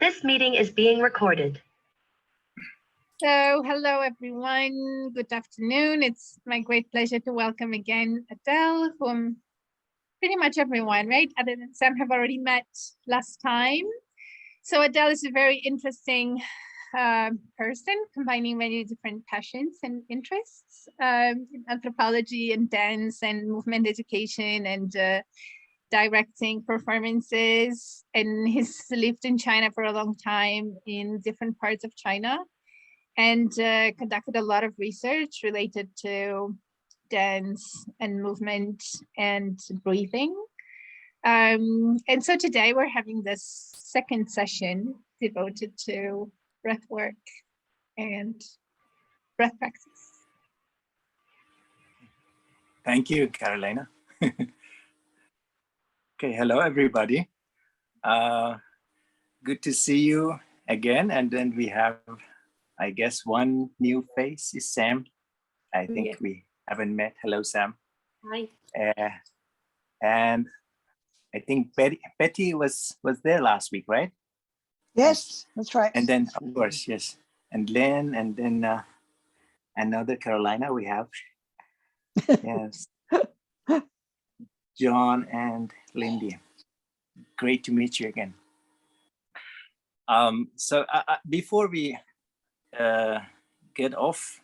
This meeting is being recorded. So, hello everyone, good afternoon. It's my great pleasure to welcome again Adele, whom pretty much everyone, right, other than Sam, have already met last time. So Adele is a very interesting person, combining many different passions and interests, in anthropology and dance and movement education and directing performances. And he's lived in China for a long time in different parts of China, and conducted a lot of research related to dance and movement and breathing. And so today we're having this second session devoted to breath work and breath practice. Thank you, Carolina. Okay, hello everybody. Good to see you again. And then we have, I guess, one new face is Sam. I think we haven't met. Hello, Sam. Hi. And I think Betty was there last week, right? Yes, that's right. And then, of course, yes. And Len, and then another Carolina we have. Yes. John and Lindy. Great to meet you again. So before we get off,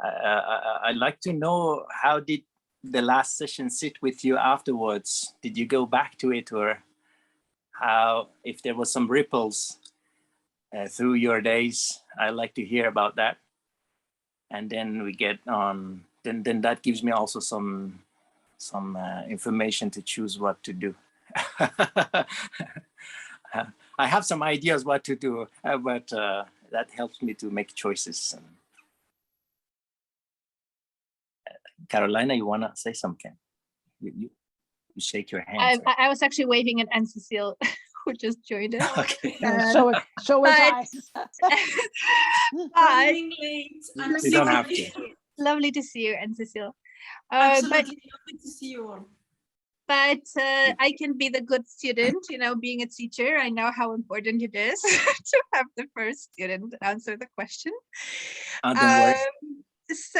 I'd like to know, how did the last session sit with you afterwards? Did you go back to it, or how, if there was some ripples through your days? I'd like to hear about that. And then we get on, then that gives me also some information to choose what to do. I have some ideas what to do, but that helps me to make choices. Carolina, you want to say something? You shake your hand. I was actually waving at Anne-Cecile, who just joined us. Okay. So was I. You don't have to. Lovely to see you, Anne-Cecile. Absolutely lovely to see you all. But I can be the good student, you know, being a teacher. I know how important it is to have the first student answer the question. Don't worry. So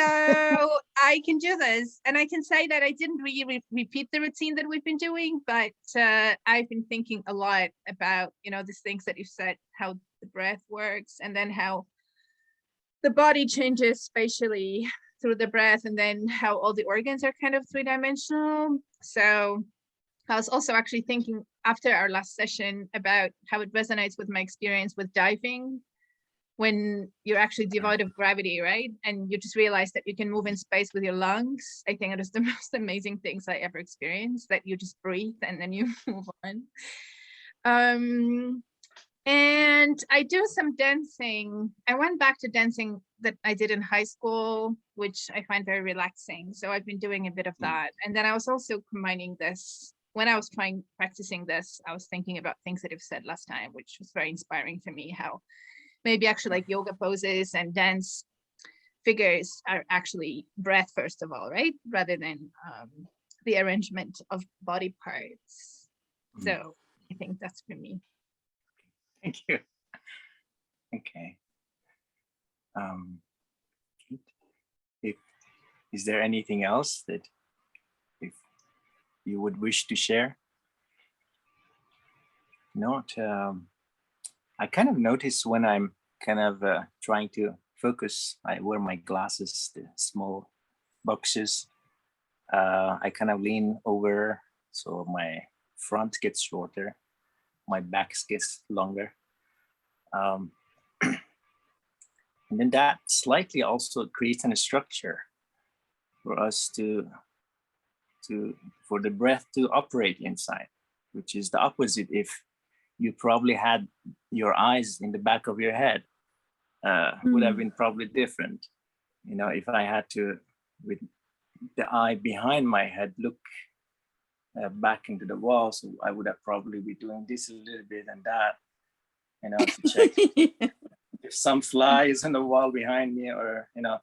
I can do this, and I can say that I didn't really repeat the routine that we've been doing, but I've been thinking a lot about, you know, these things that you said, how the breath works, and then how the body changes spatially through the breath, and then how all the organs are kind of three-dimensional. So I was also actually thinking after our last session about how it resonates with my experience with diving, when you're actually devoid of gravity, right? And you just realize that you can move in space with your lungs. I think it is the most amazing things I ever experienced, that you just breathe and then you move on. And I do some dancing. I went back to dancing that I did in high school, which I find very relaxing. So I've been doing a bit of that. And then I was also combining this. When I was practicing this, I was thinking about things that you've said last time, which was very inspiring for me, how maybe actually like yoga poses and dance figures are actually breath, first of all, right? Rather than the arrangement of body parts. So I think that's for me. Thank you. Okay. Is there anything else that if you would wish to share? Not. I kind of notice when I'm kind of trying to focus, I wear my glasses, the small boxes. I kind of lean over, so my front gets shorter, my back gets longer. And then that slightly also creates a structure for us for the breath to operate inside, which is the opposite. If you probably had your eyes in the back of your head, would have been probably different. You know, if I had to, with the eye behind my head, look back into the wall, so I would have probably be doing this a little bit and that, you know, to check if some fly is on the wall behind me, or, you know,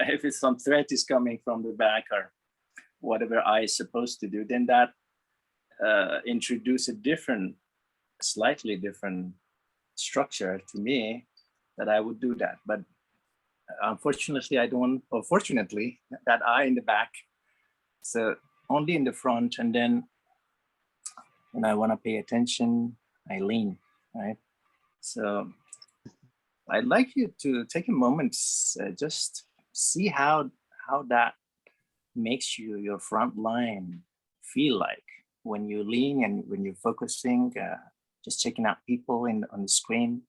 if it's some threat is coming from the back, or whatever eye is supposed to do, then that introduce a different, slightly different structure to me that I would do that. But unfortunately, I don't, or fortunately, that eye in the back. So only in the front. And then when I want to pay attention, I lean, right? So I'd like you to take a moment, just see how that makes your front line feel like when you lean and when you're focusing, just checking out people on the screen,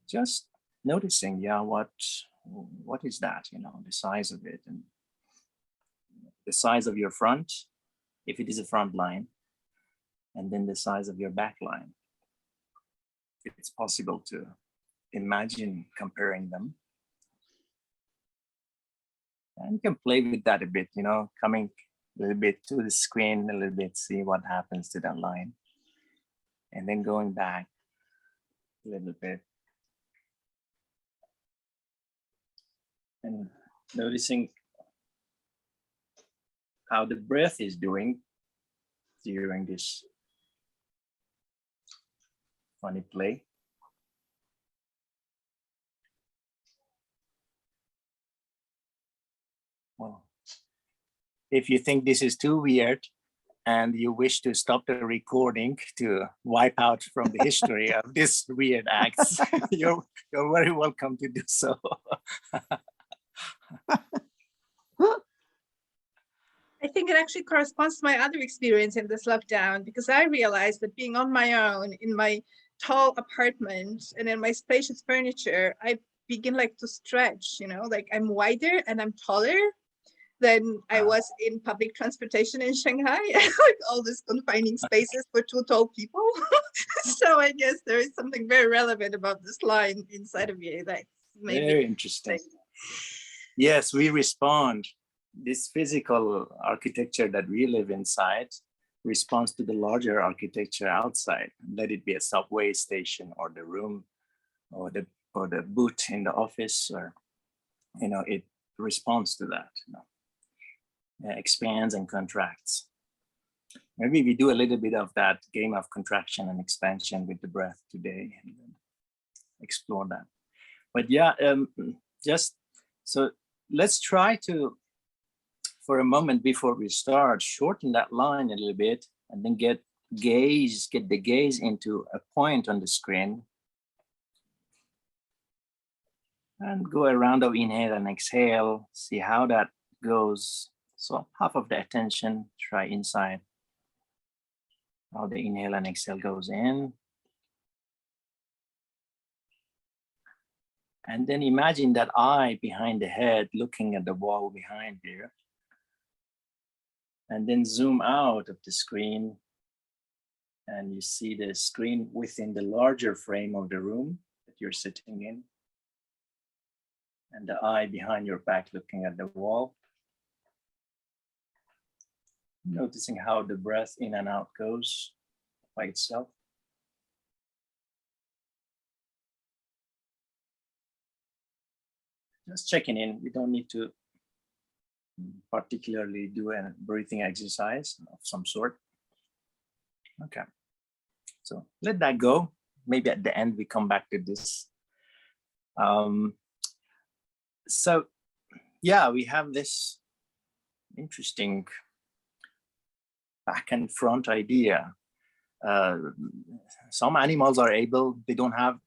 just noticing, yeah, what is that, you know, the size of it and the size of your front, if it is a front line, and then the size of your back line. It's possible to imagine comparing them. And you can play with that a bit, you know, coming a little bit to the screen, a little bit, see what happens to that line. And then going back a little bit. And noticing how the breath is doing during this funny play. Well, if you think this is too weird and you wish to stop the recording to wipe out from the history of this weird acts, you're very welcome to do so. I think it actually corresponds to my other experience in this lockdown, because I realized that being on my own in my tall apartment and in my spacious furniture, I begin like to stretch, you know, like I'm wider and I'm taller than I was in public transportation in Shanghai, like all these confining spaces for two tall people. So I guess there is something very relevant about this line inside of you. That's maybe very interesting. Yes, we respond. This physical architecture that we live inside responds to the larger architecture outside. Let it be a subway station or the room or the booth in the office, or, you know, it responds to that, you know. Expands and contracts. Maybe we do a little bit of that game of contraction and expansion with the breath today and explore that. But yeah, just so let's try to, for a moment before we start, shorten that line a little bit and then get the gaze into a point on the screen. And go around of inhale and exhale, see how that goes. So half of the attention, try inside. How the inhale and exhale goes in. And then imagine that eye behind the head looking at the wall behind you. And then zoom out of the screen. And you see the screen within the larger frame of the room that you're sitting in. And the eye behind your back looking at the wall. Noticing how the breath in and out goes by itself. Just checking in. We don't need to particularly do a breathing exercise of some sort. Okay. So let that go. Maybe at the end we come back to this. So yeah, we have this interesting back and front idea. Some animals are able, they don't have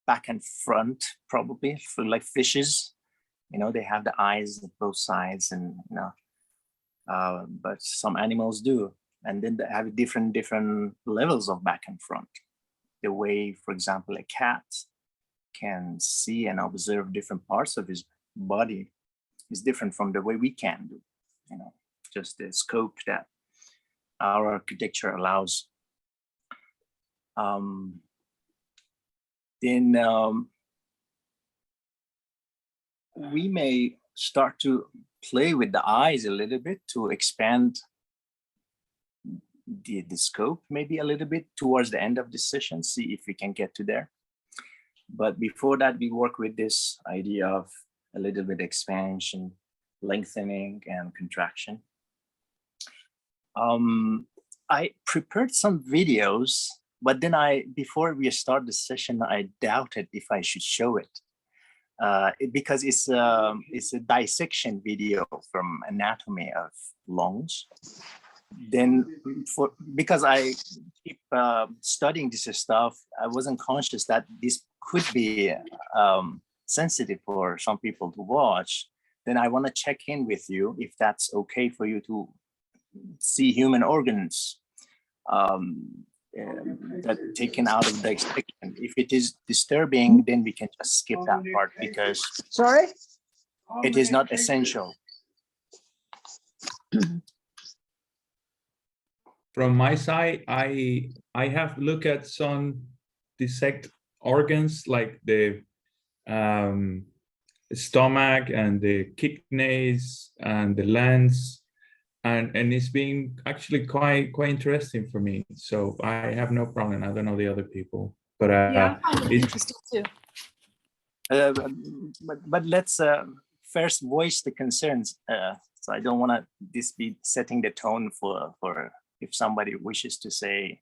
back and front, probably, for like fishes, you know, they have the eyes at both sides, and you know, but some animals do, and then they have different levels of back and front. The way, for example, a cat can see and observe different parts of his body is different from the way we can do, you know, just the scope that our architecture allows. We may start to play with the eyes a little bit to expand the scope maybe a little bit towards the end of the session, see if we can get to there. But before that, we work with this idea of a little bit expansion, lengthening, and contraction. I prepared some videos but then before we start the session, I doubted if I should show it. Because it's a dissection video from anatomy of lungs. Then because I keep studying this stuff, I wasn't conscious that this could be sensitive for some people to watch. Then I want to check in with you if that's okay for you to see human organs that taken out of the dissection. If it is disturbing, then we can just skip that part because Sorry? it is not essential. From my side, I have looked at some dissect organs like the stomach and the kidneys and the lungs, and it's been actually quite interesting for me. So I have no problem. I don't know the other people, but Yeah, I find it interesting too. But let's first voice the concerns. So I don't want to this be setting the tone for if somebody wishes to say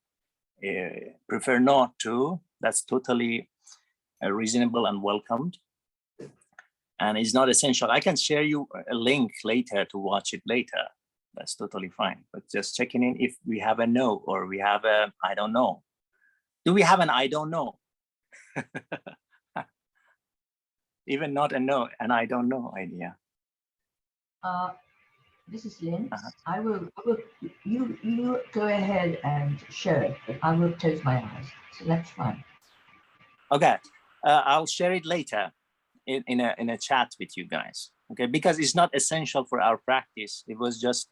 prefer not to. That's totally reasonable and welcomed, and it's not essential. I can share you a link later to watch it later. That's totally fine. But just checking in if we have a no or we have a I don't know. Do we have an I don't know? Even not a no, and I don't know idea. This is Lynn. I will. You go ahead and share it, but I will close my eyes. So that's fine. Okay. I'll share it later in a chat with you guys. Okay, because it's not essential for our practice. It was just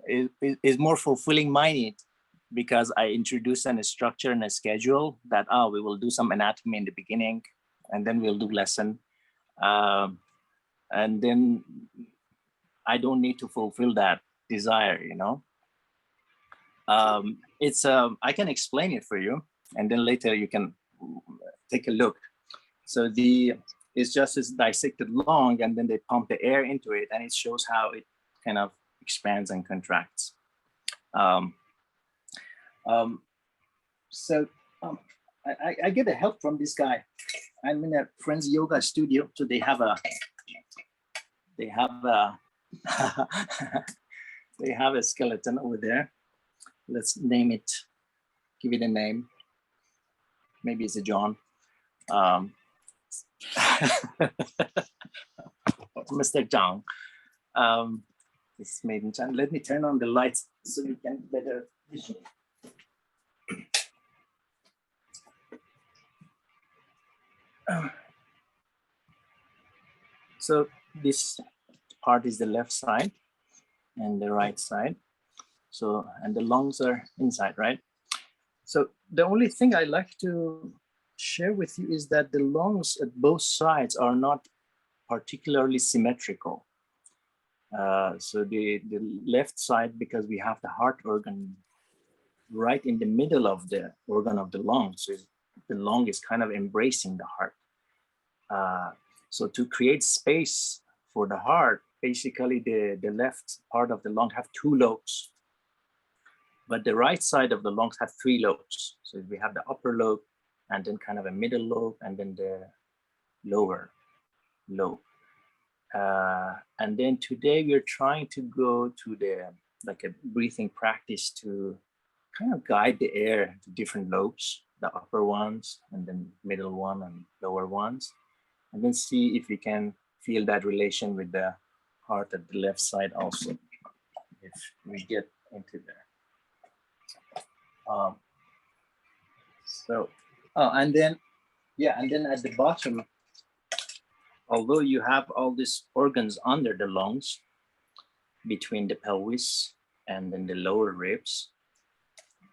it's more fulfilling my need because I introduced a structure and a schedule that we will do some anatomy in the beginning, and then we'll do lesson, and then I don't need to fulfill that desire, you know. It's I can explain it for you, and then later you can take a look. So it's just this dissected lung, and then they pump the air into it, and it shows how it kind of expands and contracts. I get the help from this guy. I'm in a friend's yoga studio, so they have a they have a skeleton over there. Let's name it, give it a name. Maybe it's a John. Mr. Zhang. It's made in China. Let me turn on the lights so you can better vision. So this part is the left side and the right side. So, and the lungs are inside, right? So the only thing I like to share with you is that the lungs at both sides are not particularly symmetrical. So the left side, because we have the heart organ right in the middle of the organ of the lung, so the lung is kind of embracing the heart. So to create space for the heart, basically the left part of the lung have 2 lobes, but the right side of the lungs have 3 lobes. So we have the upper lobe, and then kind of a middle lobe, and then the lower lobe. And then today we're trying to go to like a breathing practice to kind of guide the air to different lobes, the upper ones, and then middle one and lower ones, and then see if we can feel that relation with the heart at the left side also, if we get into there. And then at the bottom, although you have all these organs under the lungs, between the pelvis and then the lower ribs,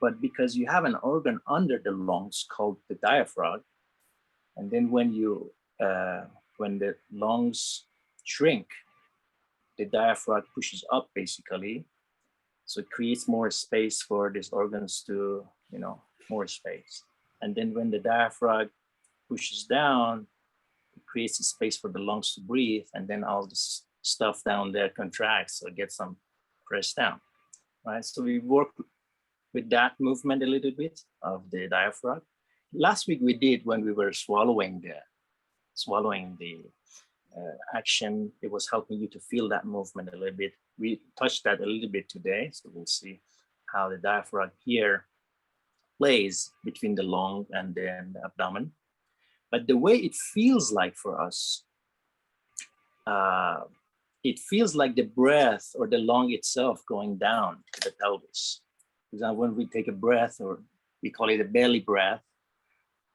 but because you have an organ under the lungs called the diaphragm, and then when the lungs shrink, the diaphragm pushes up basically, so it creates more space for these organs to, more space. And then when the diaphragm pushes down, it creates a space for the lungs to breathe, and then all this stuff down there contracts or gets some pressed down, right? So we work with that movement a little bit of the diaphragm. Last week we did when we were swallowing the action. It was helping you to feel that movement a little bit. We touched that a little bit today, so we'll see how the diaphragm here plays between the lung and then the abdomen. But the way it feels like for us, it feels like the breath or the lung itself going down to the pelvis. For example, when we take a breath, or we call it a belly breath,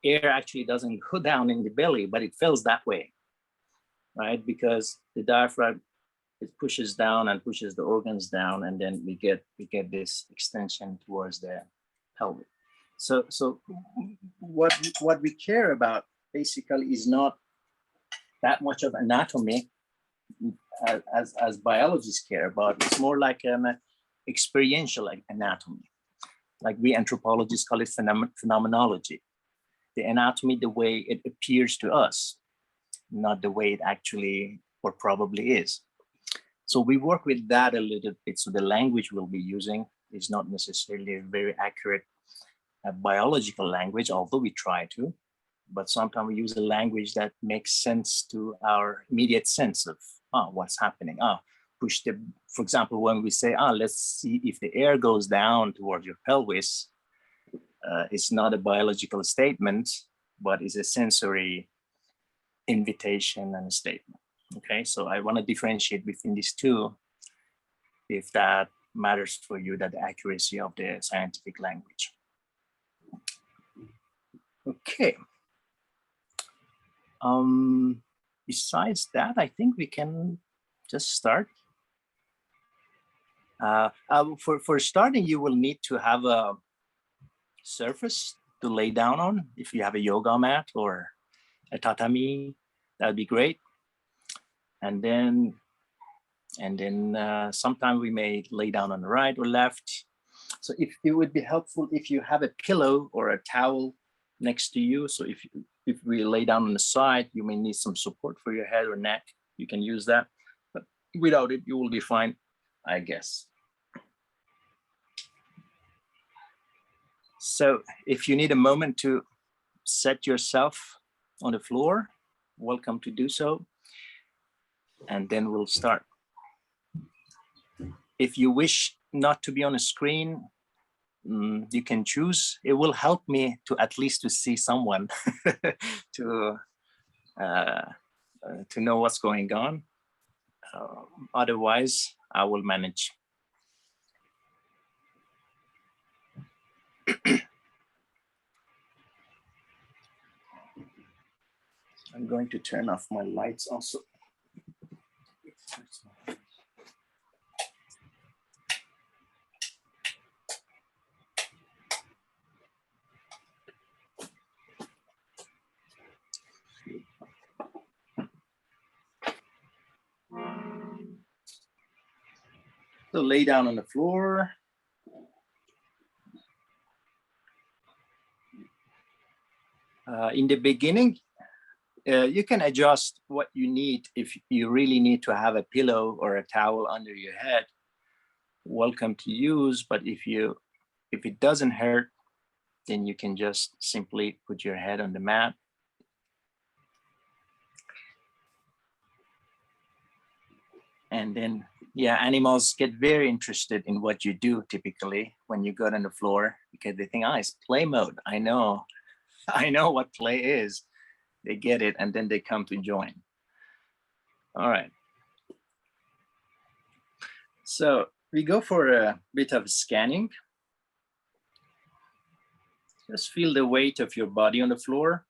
air actually doesn't go down in the belly, but it feels that way, right? Because the diaphragm, it pushes down and pushes the organs down, and then we get this extension towards the pelvic. So what we care about basically is not that much of anatomy as biologists care about. It's more like an experiential anatomy. Like we anthropologists call it phenomenology. The anatomy, the way it appears to us, not the way it actually or probably is. So we work with that a little bit. So the language we'll be using is not necessarily a very accurate biological language, although we try to, but sometimes we use a language that makes sense to our immediate sense of what's happening. Push the, for example, when we say, let's see if the air goes down towards your pelvis, it's not a biological statement, but it's a sensory invitation and a statement. Okay, so I want to differentiate between these two, if that matters for you, that the accuracy of the scientific language. Okay. Besides that, I think we can just start. For starting, you will need to have a surface to lay down on. If you have a yoga mat or a tatami, that'd be great. And then sometime we may lay down on the right or left. So if it would be helpful if you have a pillow or a towel next to you. So if we lay down on the side, you may need some support for your head or neck. You can use that, but without it, you will be fine, I guess. So if you need a moment to set yourself on the floor, welcome to do so. And then we'll start. If you wish not to be on a screen, you can choose. It will help me to at least to see someone to know what's going on. Otherwise, I will manage. I'm going to turn off my lights also. So lay down on the floor. In the beginning, you can adjust what you need. If you really need to have a pillow or a towel under your head, welcome to use. But if it doesn't hurt, then you can just simply put your head on the mat. And then, yeah, animals get very interested in what you do typically when you go on the floor, because they think, it's play mode. I know what play is. They get it, and then they come to join. All right. So we go for a bit of scanning. Just feel the weight of your body on the floor.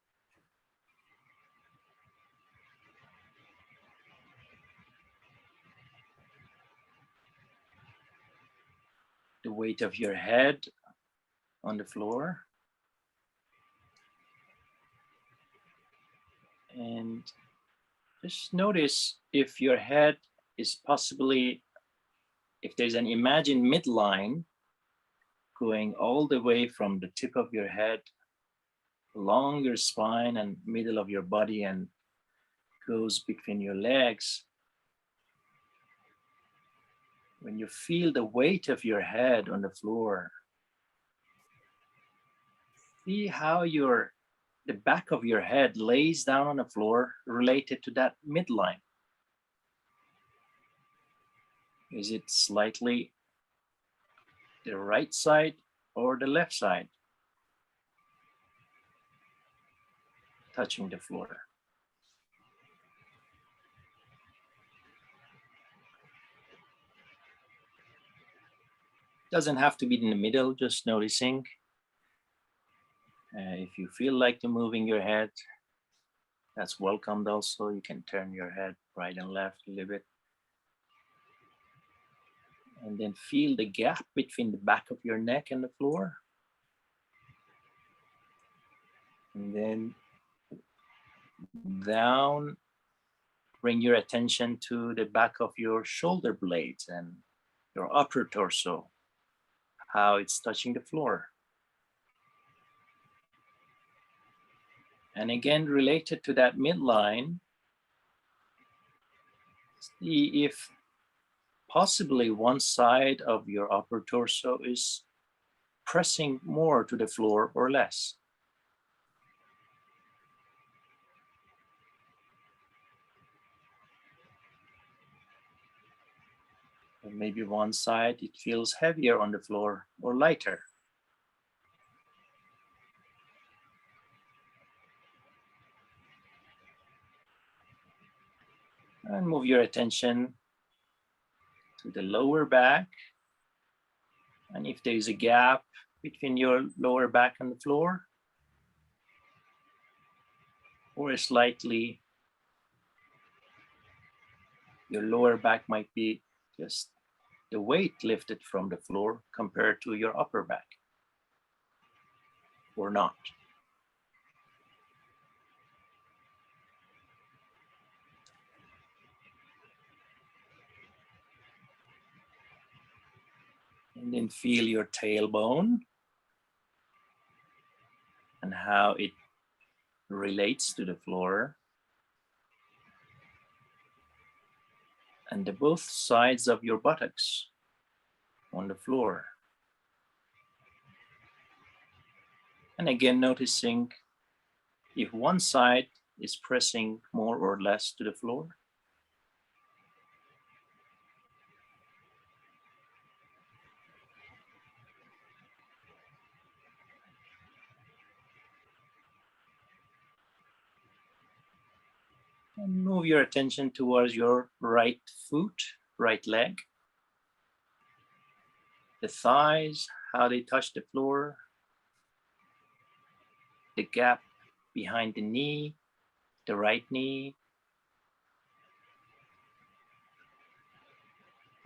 The weight of your head on the floor. And just notice if your head is possibly, if there's an imagined midline going all the way from the tip of your head along your spine and middle of your body and goes between your legs. When you feel the weight of your head on the floor, See how the back of your head lays down on the floor related to that midline. Is it slightly the right side or the left side touching the floor? Doesn't have to be in the middle, just noticing. If you feel like you're moving your head, that's welcomed also. You can turn your head right and left a little bit. And then feel the gap between the back of your neck and the floor. And then down, bring your attention to the back of your shoulder blades and your upper torso, how it's touching the floor. And again, related to that midline, see if possibly one side of your upper torso is pressing more to the floor or less. Or maybe one side, it feels heavier on the floor or lighter. And move your attention to the lower back. And if there is a gap between your lower back and the floor, or slightly, your lower back might be just the weight lifted from the floor compared to your upper back, or not. And then feel your tailbone and how it relates to the floor. And the both sides of your buttocks on the floor. And again, noticing if one side is pressing more or less to the floor. And move your attention towards your right foot, right leg. The thighs, how they touch the floor. The gap behind the knee, the right knee.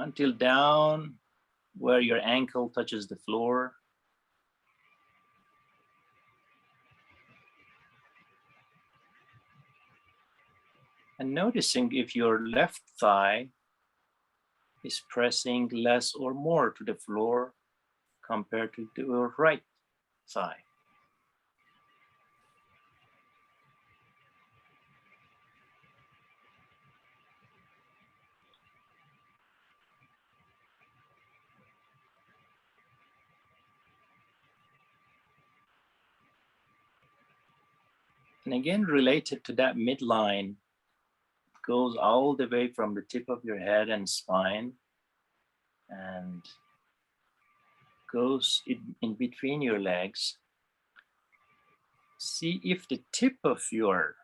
Until down where your ankle touches the floor. And noticing if your left thigh is pressing less or more to the floor compared to your right thigh. And again, related to that midline, goes all the way from the tip of your head and spine and goes in between your legs. See if the tip of your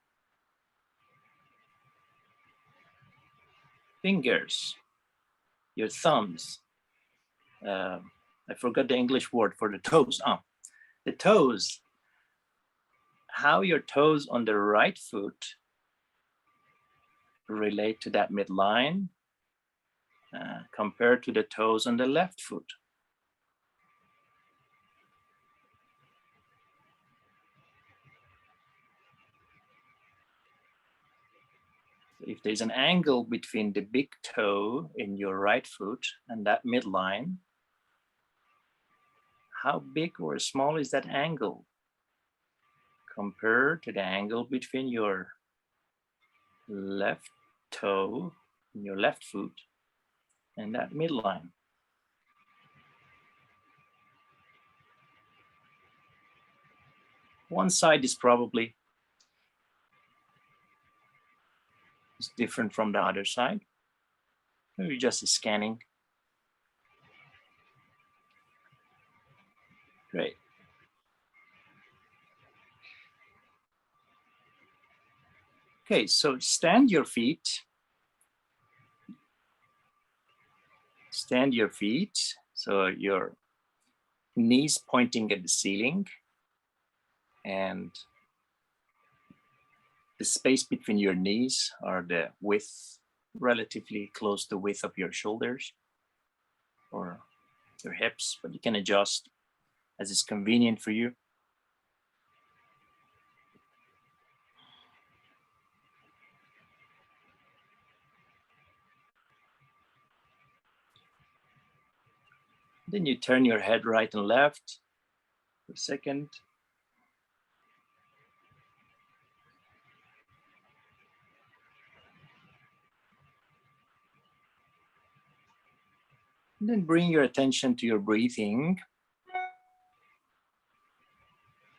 fingers, your thumbs, I forgot the English word for the toes. The toes, how your toes on the right foot relate to that midline compared to the toes on the left foot. If there's an angle between the big toe in your right foot and that midline, how big or small is that angle compared to the angle between your left toe in your left foot and that midline? one side is probably different from the other side. Maybe just scanning. Great. Okay, so stand your feet. Stand your feet, so your knees pointing at the ceiling, and the space between your knees are the width, relatively close to the width of your shoulders or your hips, but you can adjust as is convenient for you. Then you turn your head right and left for a second. And then bring your attention to your breathing.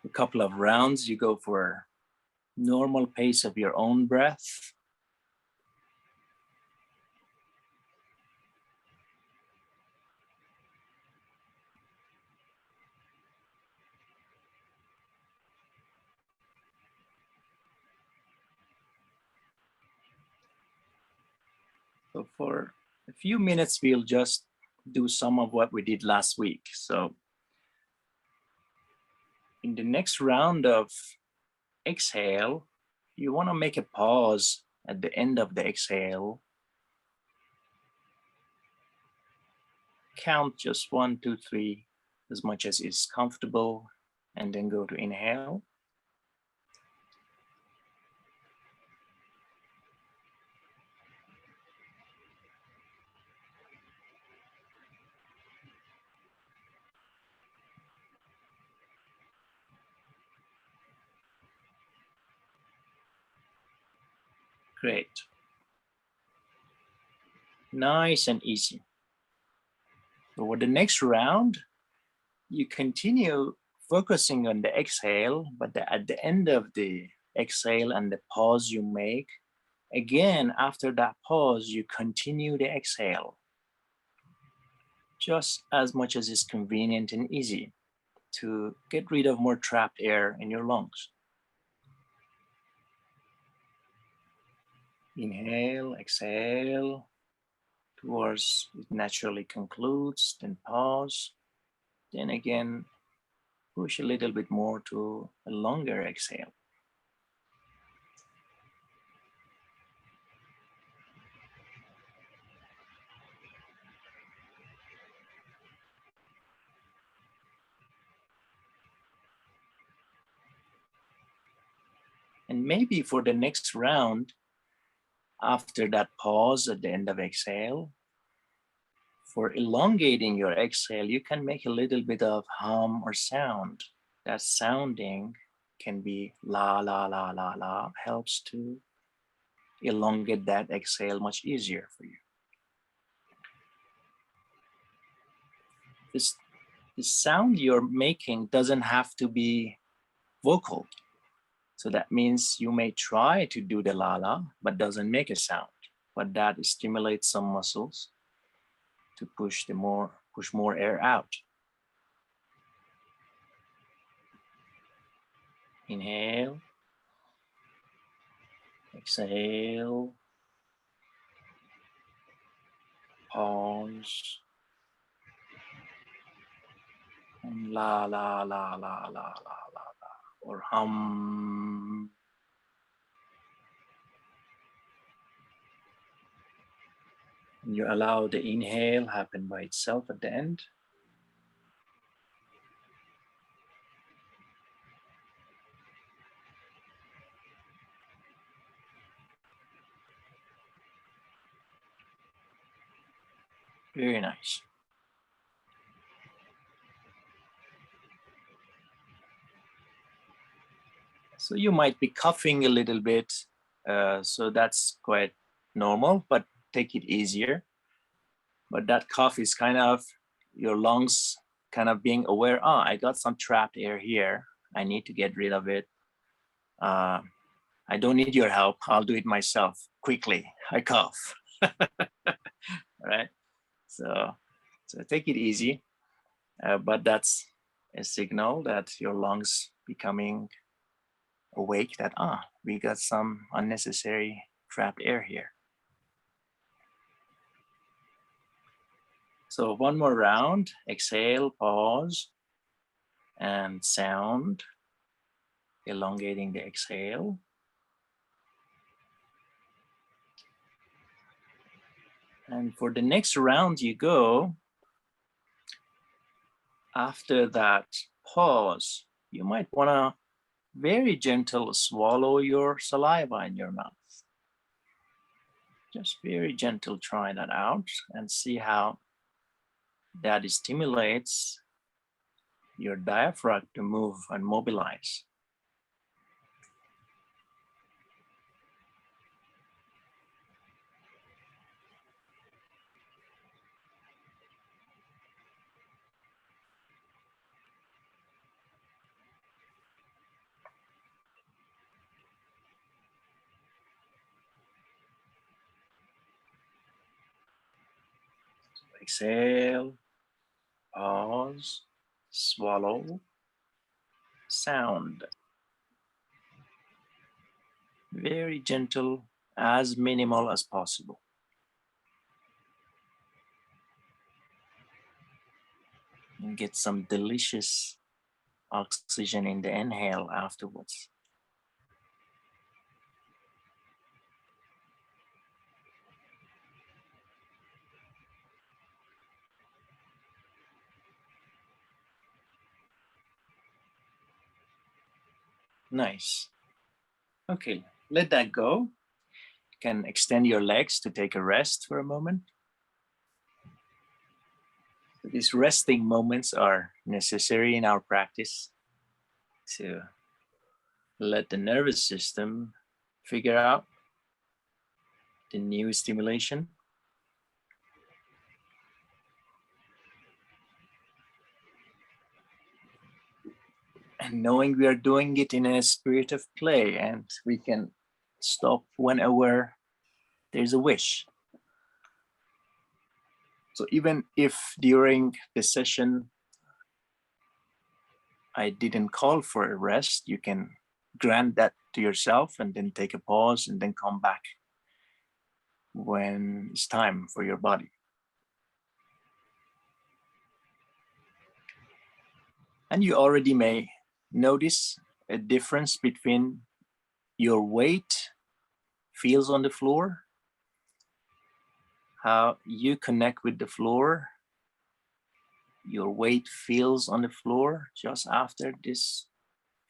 A couple of rounds, you go for normal pace of your own breath. So for a few minutes, we'll just do some of what we did last week. So in the next round of exhale, you want to make a pause at the end of the exhale. Count just 1, 2, 3, as much as is comfortable, and then go to inhale. Great. Nice and easy. So for the next round, you continue focusing on the exhale, but at the end of the exhale and the pause you make, again, after that pause, you continue the exhale. Just as much as is convenient and easy to get rid of more trapped air in your lungs. Inhale, exhale, towards it naturally concludes, then pause. Then again, push a little bit more to a longer exhale. And maybe for the next round, after that pause at the end of exhale, for elongating your exhale, you can make a little bit of hum or sound. That sounding can be la, la, la, la, la, helps to elongate that exhale much easier for you. The sound you're making doesn't have to be vocal. So that means you may try to do the la la, but doesn't make a sound. But that stimulates some muscles to push more air out. Inhale, exhale, pause, and la la la la la la la la, or hum. And you allow the inhale happen by itself at the end. Very nice. So you might be coughing a little bit, so that's quite normal, but take it easier. But that cough is kind of your lungs kind of being aware, I got some trapped air here. I need to get rid of it. I don't need your help. I'll do it myself quickly. I cough. Right? So take it easy. But that's a signal that your lungs becoming awake, that we got some unnecessary trapped air here. So one more round. Exhale, pause, and sound, elongating the exhale. And for the next round you go, after that pause, you might want to very gentle swallow your saliva in your mouth. Just very gentle, try that out and see how that stimulates your diaphragm to move and mobilize. Exhale, pause, swallow, sound. Very gentle, as minimal as possible. And get some delicious oxygen in the inhale afterwards. Nice. Okay, let that go. You can extend your legs to take a rest for a moment. These resting moments are necessary in our practice to let the nervous system figure out the new stimulation. And knowing we are doing it in a spirit of play, and we can stop whenever there's a wish. So even if during the session I didn't call for a rest, you can grant that to yourself and then take a pause and then come back when it's time for your body. And you already may notice a difference between your weight feels on the floor, how you connect with the floor, your weight feels on the floor just after this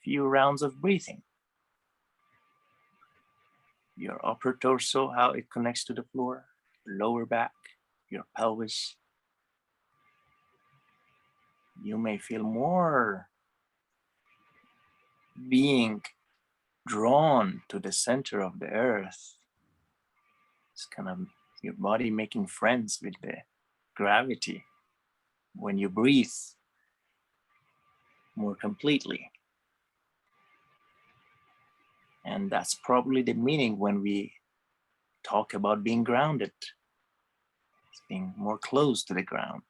few rounds of breathing. Your upper torso, how it connects to the floor, lower back, your pelvis. You may feel more being drawn to the center of the earth. It's kind of your body making friends with the gravity when you breathe more completely. And that's probably the meaning when we talk about being grounded. It's being more close to the ground.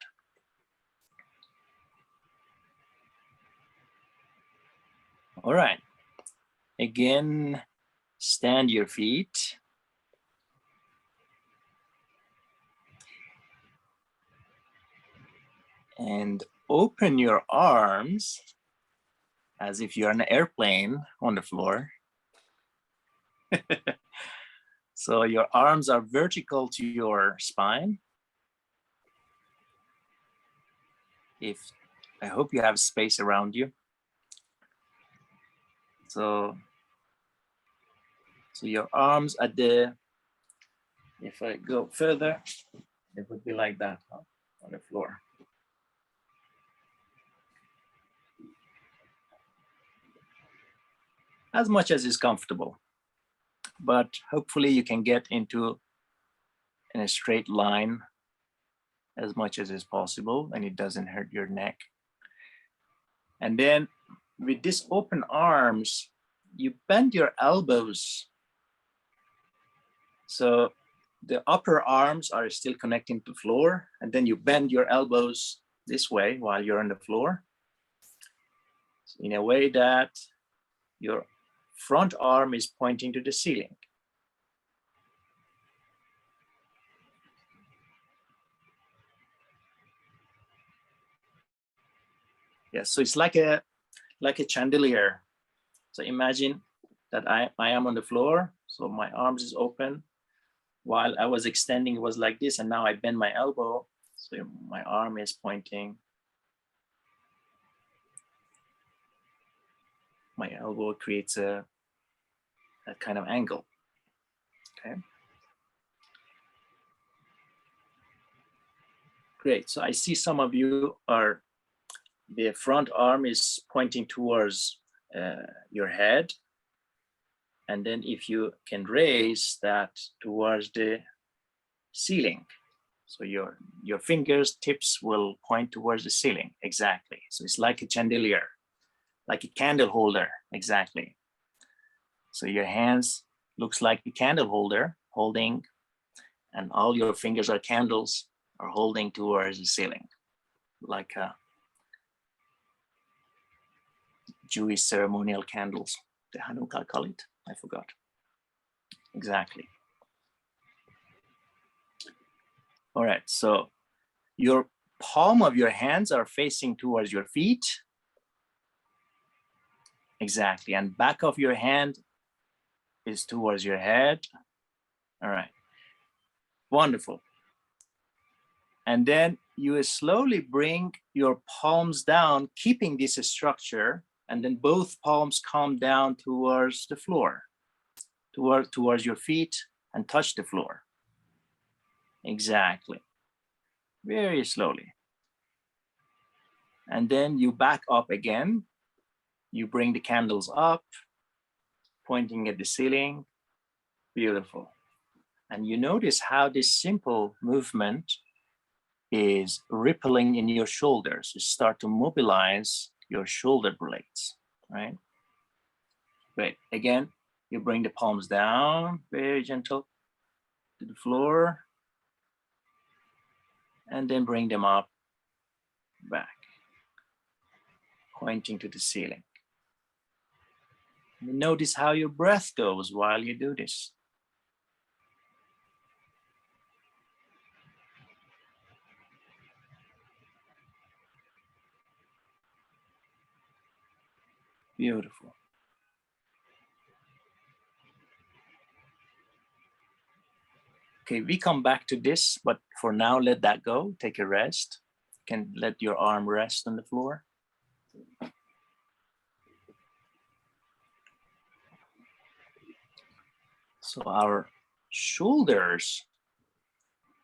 All right. Again, stand your feet. And open your arms as if you're on an airplane on the floor. So your arms are vertical to your spine. I hope you have space around you. So your arms at if I go further, it would be like that, huh? On the floor. As much as is comfortable, but hopefully you can get into in a straight line as much as is possible and it doesn't hurt your neck. And then with these open arms, you bend your elbows. So the upper arms are still connecting to the floor, and then you bend your elbows this way while you're on the floor, in a way that your front arm is pointing to the ceiling. Yes, so it's like a chandelier. So imagine that I am on the floor, so my arms is open. While I was extending, it was like this, and now I bend my elbow, so my arm is pointing. My elbow creates a kind of angle, okay? Great, so I see some of you are, the front arm is pointing towards your head. And then if you can raise that towards the ceiling. So your fingers tips will point towards the ceiling, exactly. So it's like a chandelier, like a candle holder, exactly. So your hands looks like a candle holder holding, and all your fingers are candles are holding towards the ceiling, like a Jewish ceremonial candles, the Hanukkah call it, I forgot. Exactly. All right, so your palm of your hands are facing towards your feet. Exactly, and back of your hand is towards your head. All right, wonderful. And then you slowly bring your palms down, keeping this structure, and then both palms come down towards the floor, towards your feet, and touch the floor. Exactly, very slowly. And then you back up again. You bring the candles up, pointing at the ceiling. Beautiful. And you notice how this simple movement is rippling in your shoulders. You start to mobilize your shoulder blades, right? Great. Again, you bring the palms down, very gentle to the floor, and then bring them up, back, pointing to the ceiling. And notice how your breath goes while you do this. Beautiful. Okay, we come back to this, but for now, let that go. Take a rest. You can let your arm rest on the floor. So our shoulders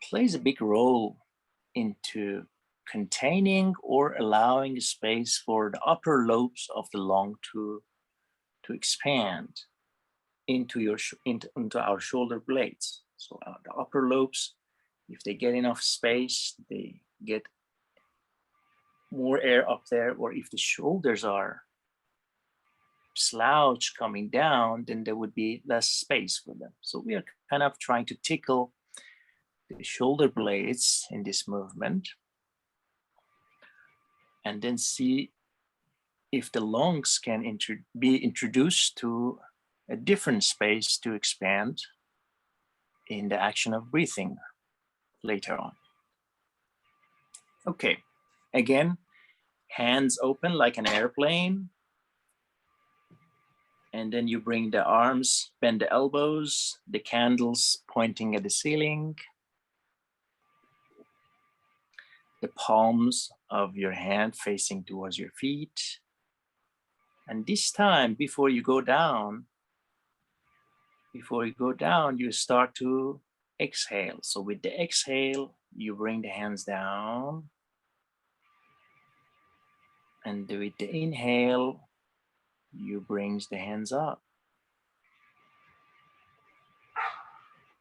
plays a big role into containing or allowing space for the upper lobes of the lung to expand into our shoulder blades. So the upper lobes, if they get enough space, they get more air up there, or if the shoulders are slouch coming down, then there would be less space for them. So we are kind of trying to tickle the shoulder blades in this movement, and then see if the lungs can be introduced to a different space to expand in the action of breathing later on. Okay, again, hands open like an airplane. And then you bring the arms, bend the elbows, the candles pointing at the ceiling. The palms of your hand facing towards your feet. And this time, before you go down, you start to exhale. So with the exhale, you bring the hands down. And with the inhale, you bring the hands up.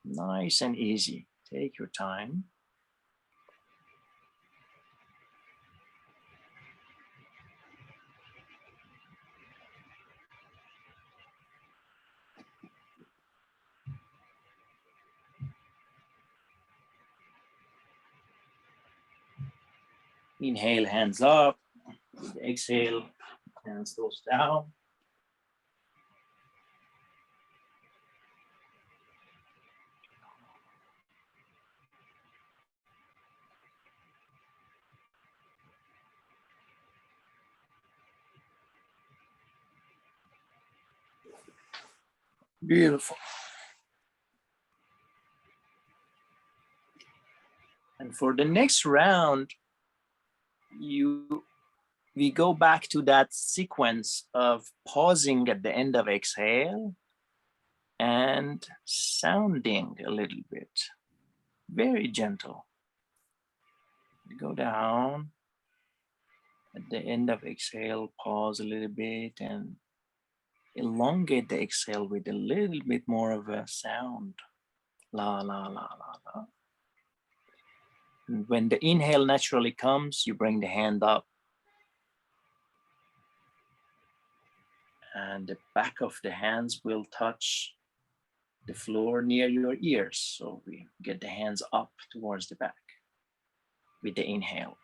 Nice and easy. Take your time. Inhale, hands up. Exhale, hands goes down. Beautiful. And for the next round, we go back to that sequence of pausing at the end of exhale and sounding a little bit, very gentle. We go down at the end of exhale, pause a little bit and elongate the exhale with a little bit more of a sound. La, la, la, la, la. And when the inhale naturally comes, you bring the hand up. And the back of the hands will touch the floor near your ears. So we get the hands up towards the back with the inhale.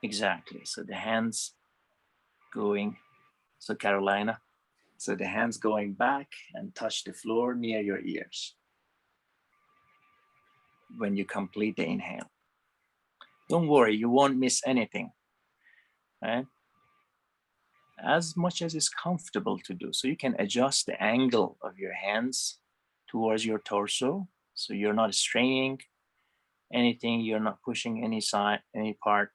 Exactly. So the hands going, so Carolina, so the hands going back and touch the floor near your ears when you complete the inhale. Don't worry, you won't miss anything, right? As much as it's comfortable to do. So you can adjust the angle of your hands towards your torso. So you're not straining anything, you're not pushing any side, any part.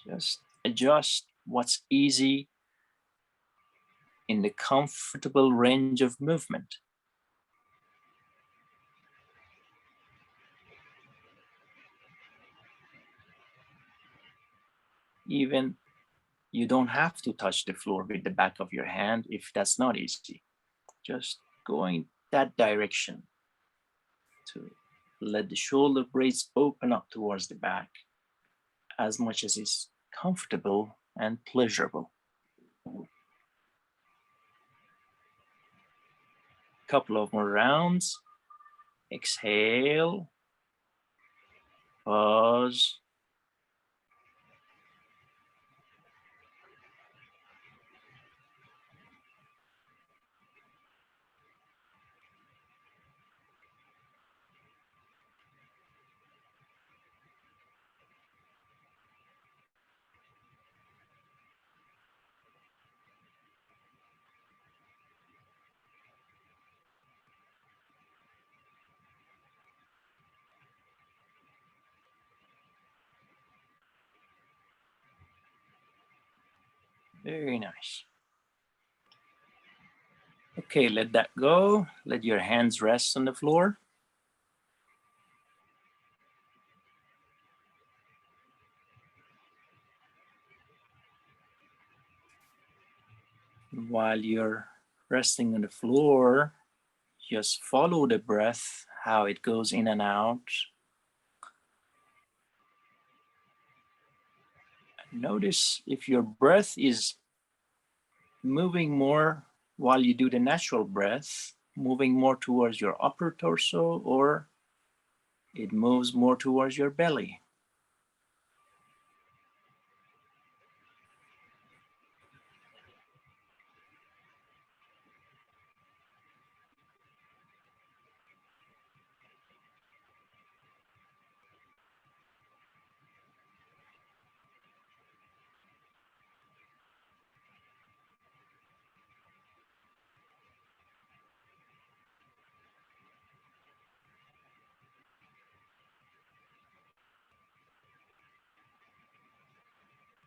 Just adjust what's easy in the comfortable range of movement. Even you don't have to touch the floor with the back of your hand if that's not easy. Just go in that direction to let the shoulder blades open up towards the back as much as is comfortable and pleasurable. Couple of more rounds. Exhale. Pause. Very nice. Okay, let that go. Let your hands rest on the floor. While you're resting on the floor, just follow the breath, how it goes in and out. Notice if your breath is moving more while you do the natural breath, moving more towards your upper torso, or it moves more towards your belly.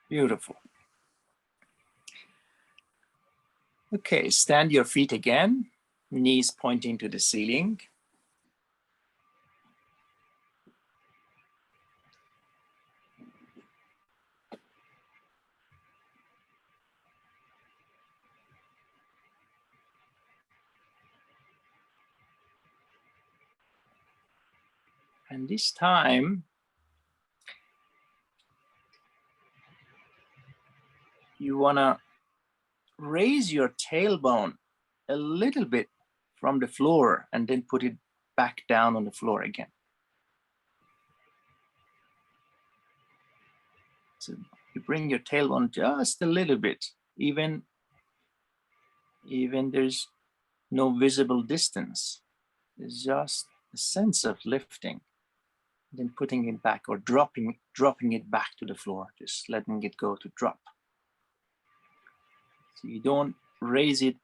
Beautiful. Okay, stand your feet again, knees pointing to the ceiling. And this time, you wanna raise your tailbone a little bit from the floor and then put it back down on the floor again. So you bring your tailbone just a little bit, even there's no visible distance. There's just a sense of lifting, then putting it back or dropping it back to the floor, just letting it go to drop. So you don't raise it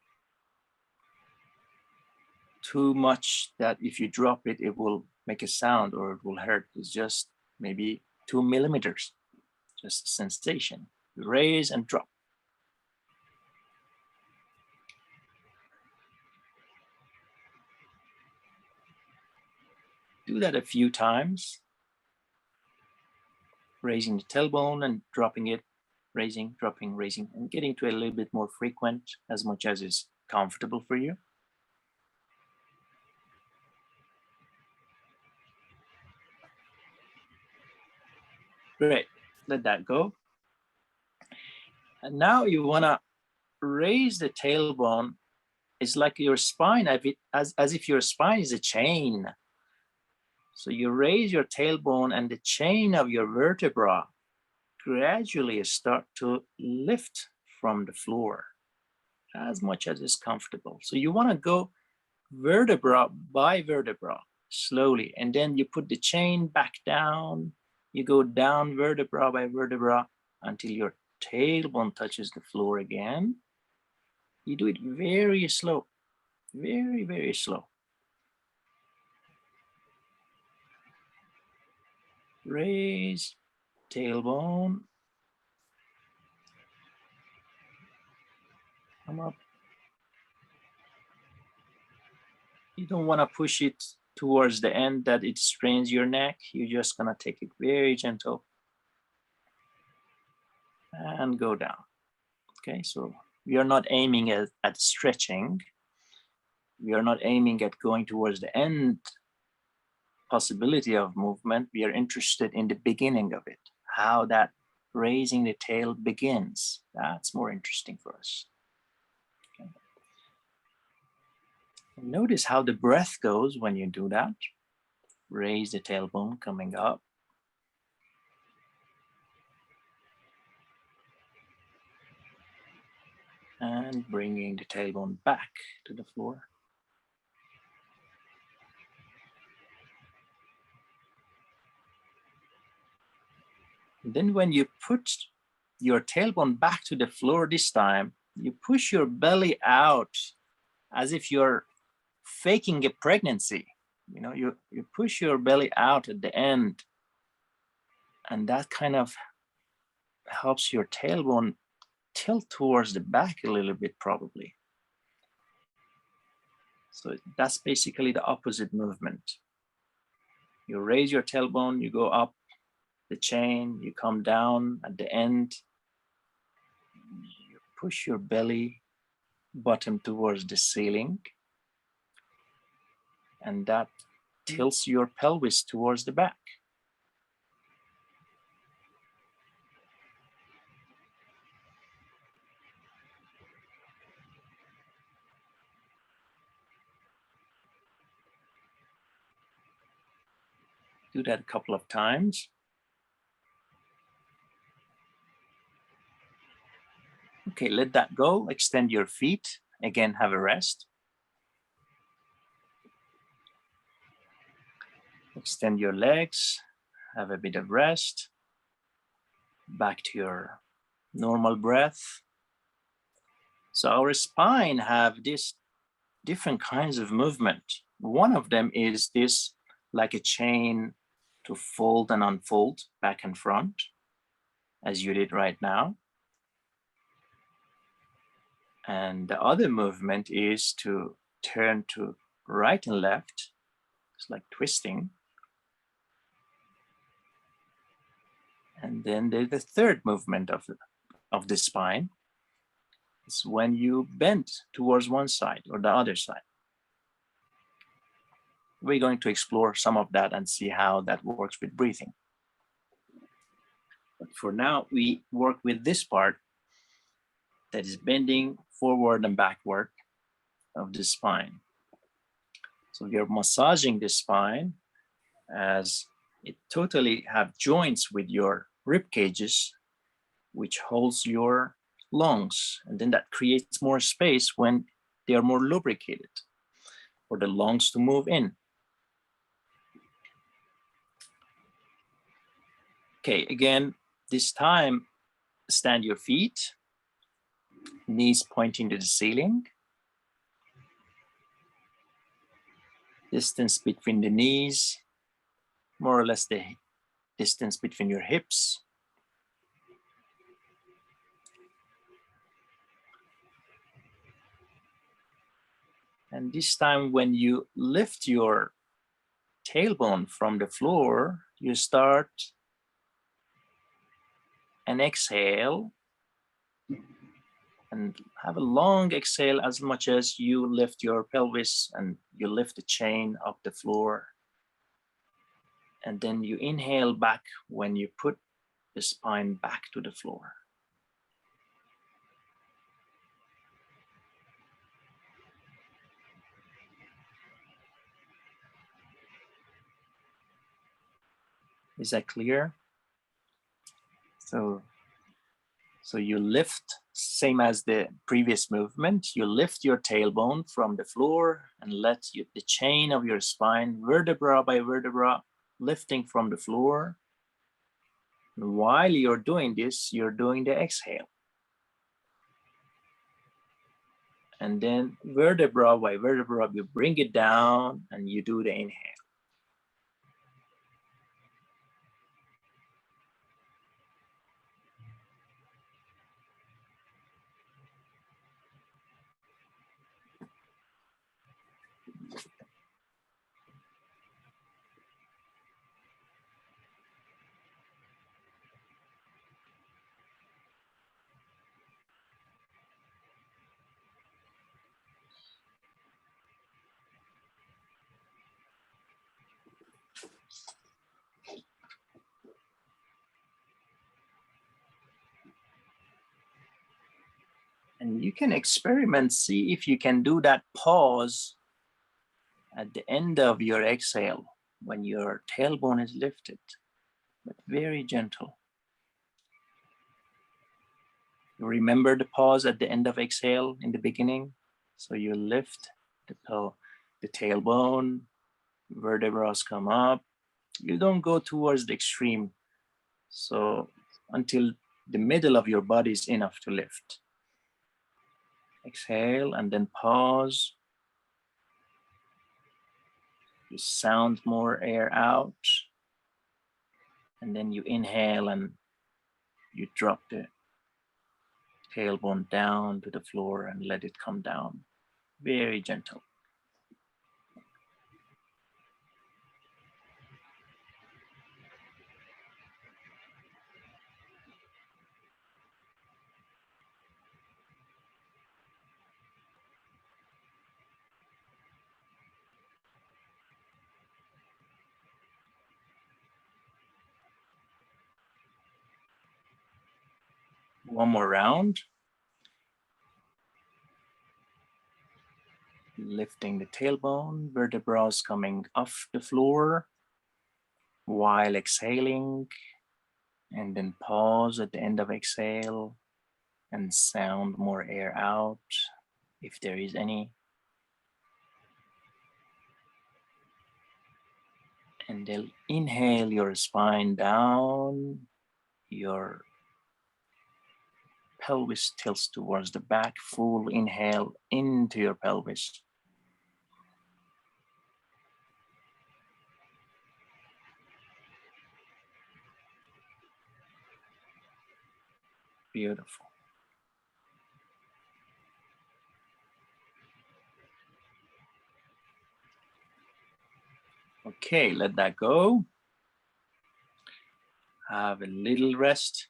too much that if you drop it, it will make a sound or it will hurt. It's just maybe 2 millimeters, just a sensation. You raise and drop. Do that a few times, raising the tailbone and dropping it, raising, dropping, raising, and getting to a little bit more frequent, as much as is comfortable for you. Great, let that go. And now you wanna raise the tailbone. It's like your spine, as if your spine is a chain. So you raise your tailbone and the chain of your vertebra gradually start to lift from the floor as much as is comfortable. So you want to go vertebra by vertebra slowly, and then you put the chain back down. You go down vertebra by vertebra until your tailbone touches the floor again. You do it very slow, very, very slow. Raise, tailbone, come up. You don't want to push it towards the end that it strains your neck. You're just gonna take it very gentle and go down. Okay, so we are not aiming at stretching. We are not aiming at going towards the end possibility of movement. We are interested in the beginning of it, how that raising the tail begins. That's more interesting for us. Okay. Notice how the breath goes when you do that. Raise the tailbone coming up. And bringing the tailbone back to the floor. Then when you put your tailbone back to the floor this time, you push your belly out as if you're faking a pregnancy. You know, you push your belly out at the end, and that kind of helps your tailbone tilt towards the back a little bit, probably. So that's basically the opposite movement. You raise your tailbone, you go up the chain, you come down at the end, you push your belly bottom towards the ceiling, and that tilts your pelvis towards the back. Do that a couple of times. Okay, let that go. Extend your feet. Again, have a rest. Extend your legs. Have a bit of rest. Back to your normal breath. So our spine have these different kinds of movement. One of them is this, like a chain to fold and unfold back and front, as you did right now. And the other movement is to turn to right and left. It's like twisting. And then there's the third movement of the spine. It's when you bend towards one side or the other side. We're going to explore some of that and see how that works with breathing. But for now, we work with this part that is bending forward and backward of the spine. So you're massaging the spine as it totally have joints with your rib cages, which holds your lungs. And then that creates more space when they are more lubricated for the lungs to move in. Okay, again, this time, stand your feet, knees pointing to the ceiling. Distance between the knees, more or less the distance between your hips. And this time when you lift your tailbone from the floor, you start and exhale and have a long exhale as much as you lift your pelvis and you lift the chain up the floor. And then you inhale back when you put the spine back to the floor. Is that clear? So you lift, same as the previous movement, you lift your tailbone from the floor and let the chain of your spine, vertebra by vertebra, lifting from the floor. And while you're doing this, you're doing the exhale. And then vertebra by vertebra, you bring it down and you do the inhale. And you can experiment, see if you can do that pause at the end of your exhale when your tailbone is lifted, but very gentle. You remember the pause at the end of exhale in the beginning? So you lift the tailbone, vertebrae come up. You don't go towards the extreme. So until the middle of your body is enough to lift. Exhale and then pause. You sound more air out. And then you inhale and you drop the tailbone down to the floor and let it come down. Very gentle. One more round. Lifting the tailbone, vertebrae coming off the floor while exhaling, and then pause at the end of exhale and sound more air out if there is any. And then inhale your spine down, your pelvis tilts towards the back, full inhale into your pelvis. Beautiful. Okay, let that go. Have a little rest.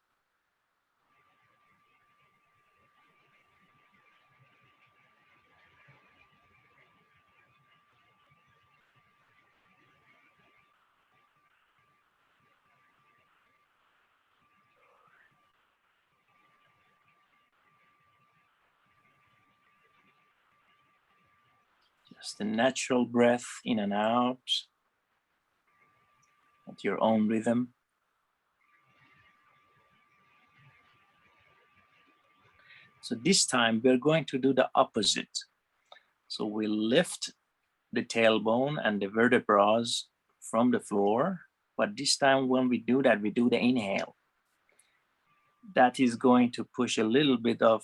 Just the natural breath in and out at your own rhythm. So this time we're going to do the opposite. So we lift the tailbone and the vertebrae from the floor, but this time when we do that, we do the inhale. That is going to push a little bit of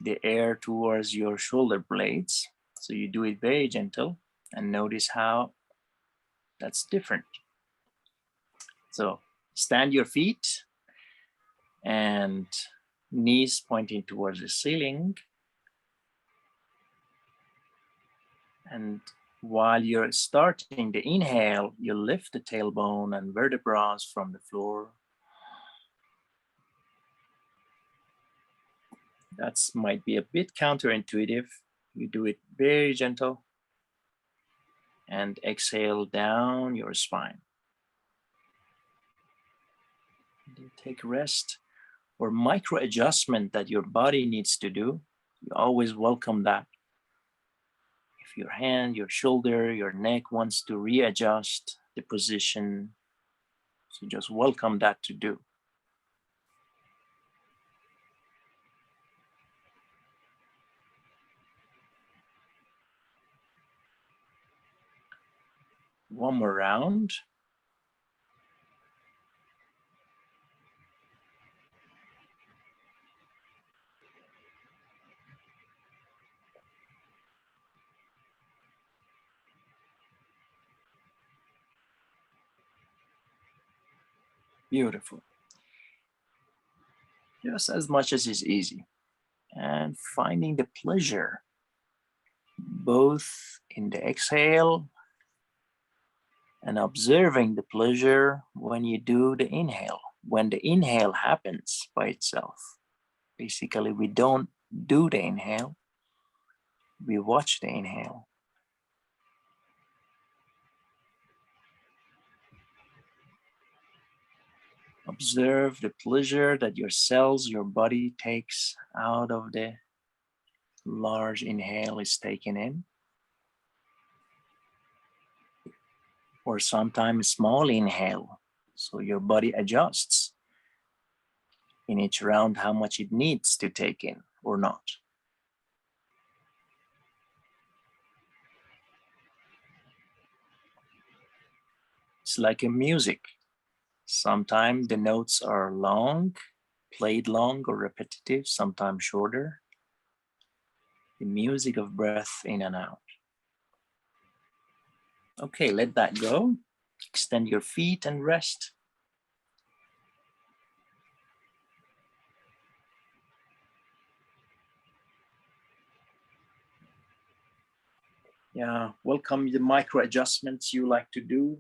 the air towards your shoulder blades. So you do it very gentle and notice how that's different. So stand your feet and knees pointing towards the ceiling. And while you're starting the inhale, you lift the tailbone and vertebrae from the floor. That might be a bit counterintuitive. You do it very gentle and exhale down your spine. You take rest or micro adjustment that your body needs to do. You always welcome that. If your hand, your shoulder, your neck wants to readjust the position, so just welcome that to do. One more round. Beautiful. Just as much as is easy. And finding the pleasure both in the exhale and observing the pleasure when you do the inhale. When the inhale happens by itself. Basically, we don't do the inhale, we watch the inhale. Observe the pleasure that your cells, your body takes out of the large inhale is taken in. Or sometimes small inhale, so your body adjusts in each round how much it needs to take in or not. It's like a music. Sometimes the notes are long, played long or repetitive, sometimes shorter. The music of breath in and out. Okay, let that go. Extend your feet and rest. Yeah, welcome the micro adjustments you like to do.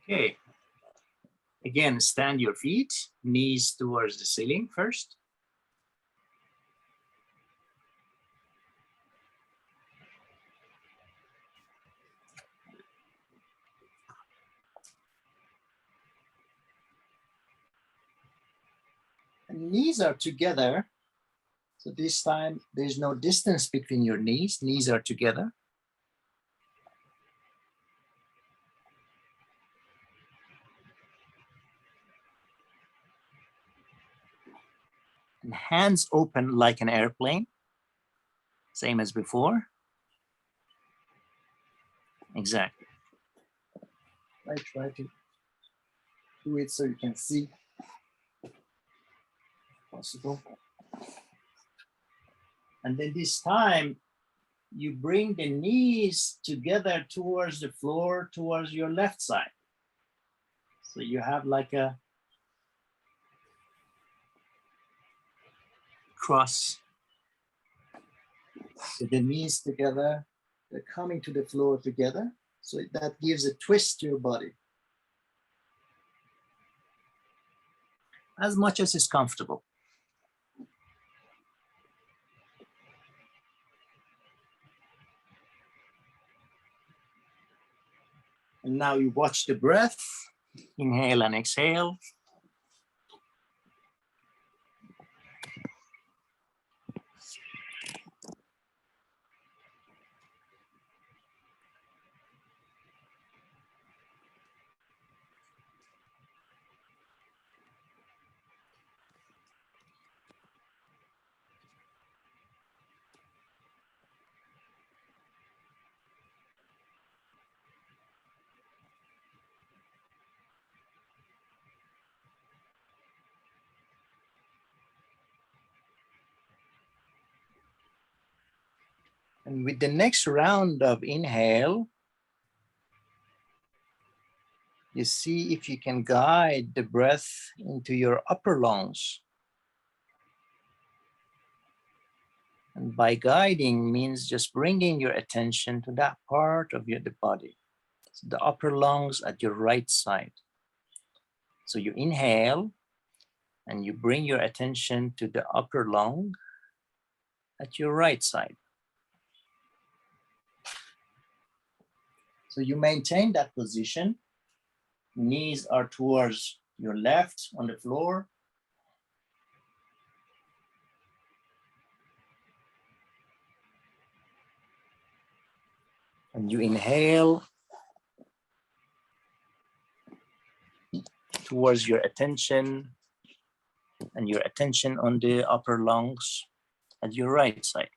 Okay. Again, stand your feet, knees towards the ceiling first. And knees are together. So this time there's no distance between your knees. Knees are together. And hands open like an airplane. Same as before. Exactly. I try to do it so you can see. Possible. And then this time, you bring the knees together towards the floor, towards your left side. So you have like a cross. So the knees together, they're coming to the floor together. So that gives a twist to your body. As much as is comfortable. And now you watch the breath, inhale and exhale. And with the next round of inhale, you see if you can guide the breath into your upper lungs. And by guiding means just bringing your attention to that part of the body. So the upper lungs at your right side. So you inhale and you bring your attention to the upper lung at your right side. So you maintain that position. Knees are towards your left on the floor. And you inhale towards your attention and your attention on the upper lungs at your right side.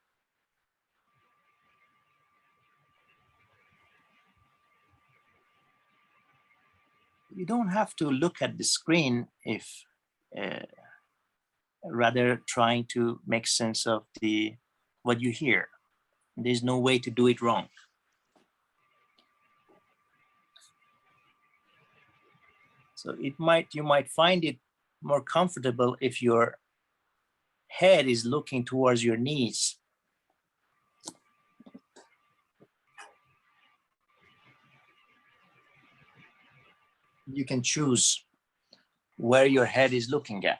You don't have to look at the screen if rather trying to make sense of what you hear. There's no way to do it wrong. So you might find it more comfortable if your head is looking towards your knees. You can choose where your head is looking at.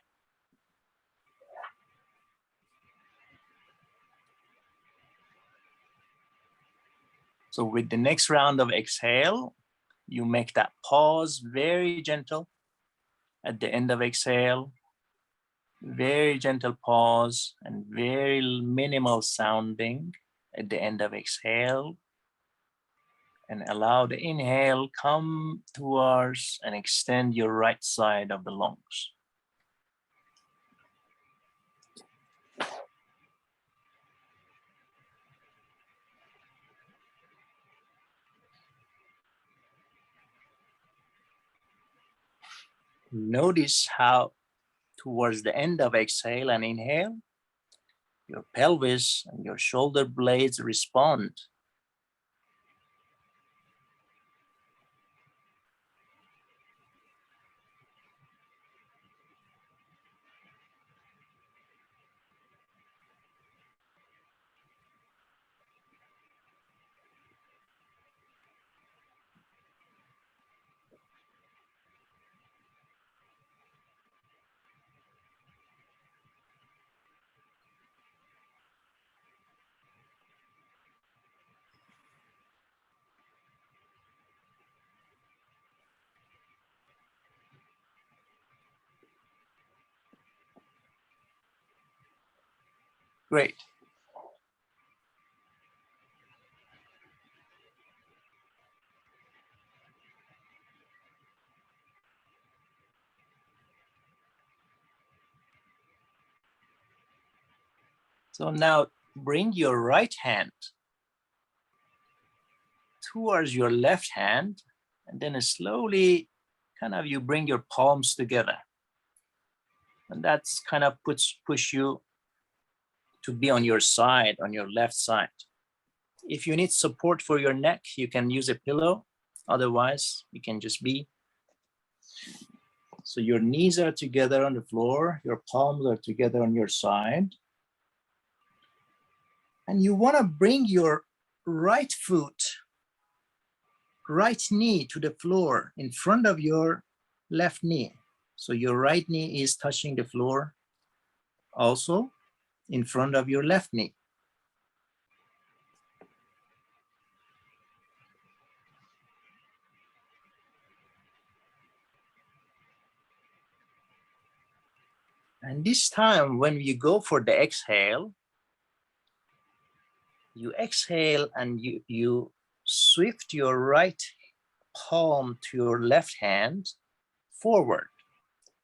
So with the next round of exhale, you make that pause very gentle at the end of exhale. Very gentle pause and very minimal sounding at the end of exhale. And allow the inhale come towards and extend your right side of the lungs. Notice how towards the end of exhale and inhale, your pelvis and your shoulder blades respond. Great. So now bring your right hand towards your left hand, and then slowly you bring your palms together. And that's kind of push you to be on your side, on your left side. If you need support for your neck, you can use a pillow. Otherwise, you can just be. So your knees are together on the floor, your palms are together on your side. And you want to bring your right foot, right knee to the floor in front of your left knee. So your right knee is touching the floor also in front of your left knee. And this time when you go for the exhale, you exhale and you swift your right palm to your left hand forward.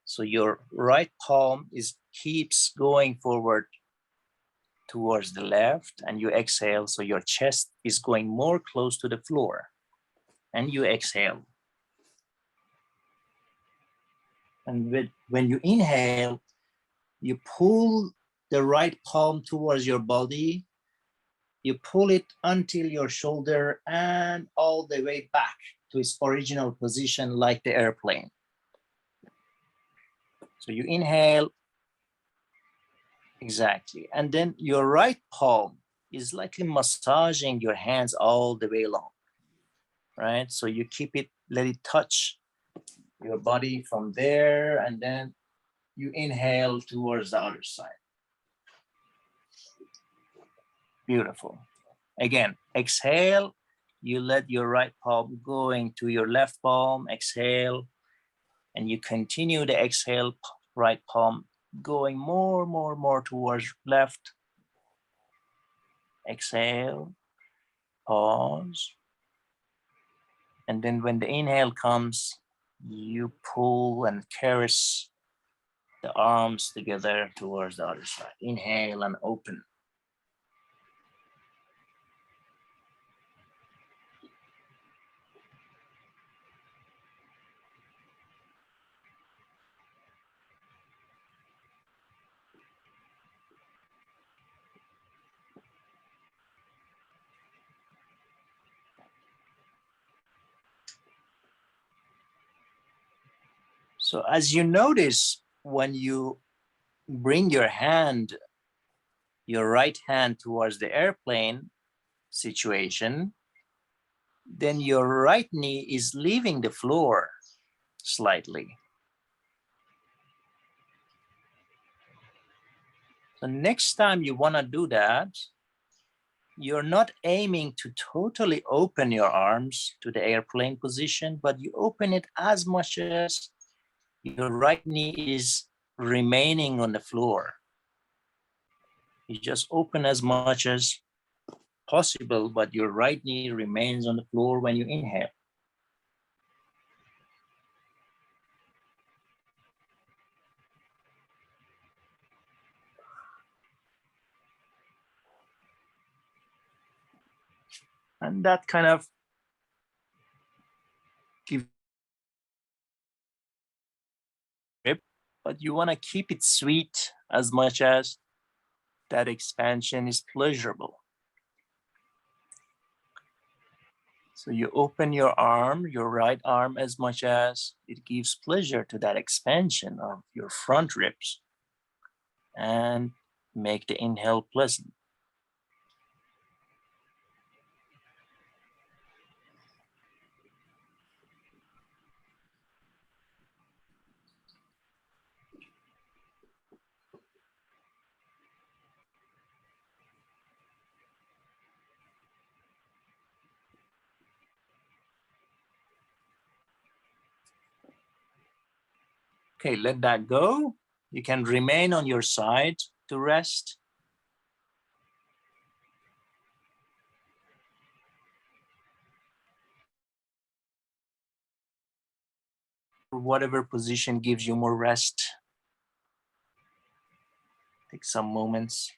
So your right palm keeps going forward towards the left, and you exhale. So your chest is going more close to the floor, and you exhale. And when you inhale, you pull the right palm towards your body. You pull it until your shoulder and all the way back to its original position, like the airplane. So you inhale, exactly. And then your right palm is likely massaging your hands all the way along, right? So you keep it, let it touch your body from there, and then you inhale towards the other side. Beautiful. Again, exhale, you let your right palm going to your left palm, exhale, and you continue the exhale, right palm going more towards left. Exhale, pause. And then when the inhale comes, you pull and caress the arms together towards the other side. Inhale and open. So as you notice, when you bring your hand, your right hand towards the airplane situation, then your right knee is leaving the floor slightly. So next time you want to do that, you're not aiming to totally open your arms to the airplane position, but you open it as much as your right knee is remaining on the floor. You just open as much as possible, but your right knee remains on the floor when you inhale. And that kind of gives grip, but you want to keep it sweet as much as that expansion is pleasurable. So you open your arm, your right arm, as much as it gives pleasure to that expansion of your front ribs, and make the inhale pleasant. Okay, let that go. You can remain on your side to rest. Whatever position gives you more rest. Take some moments.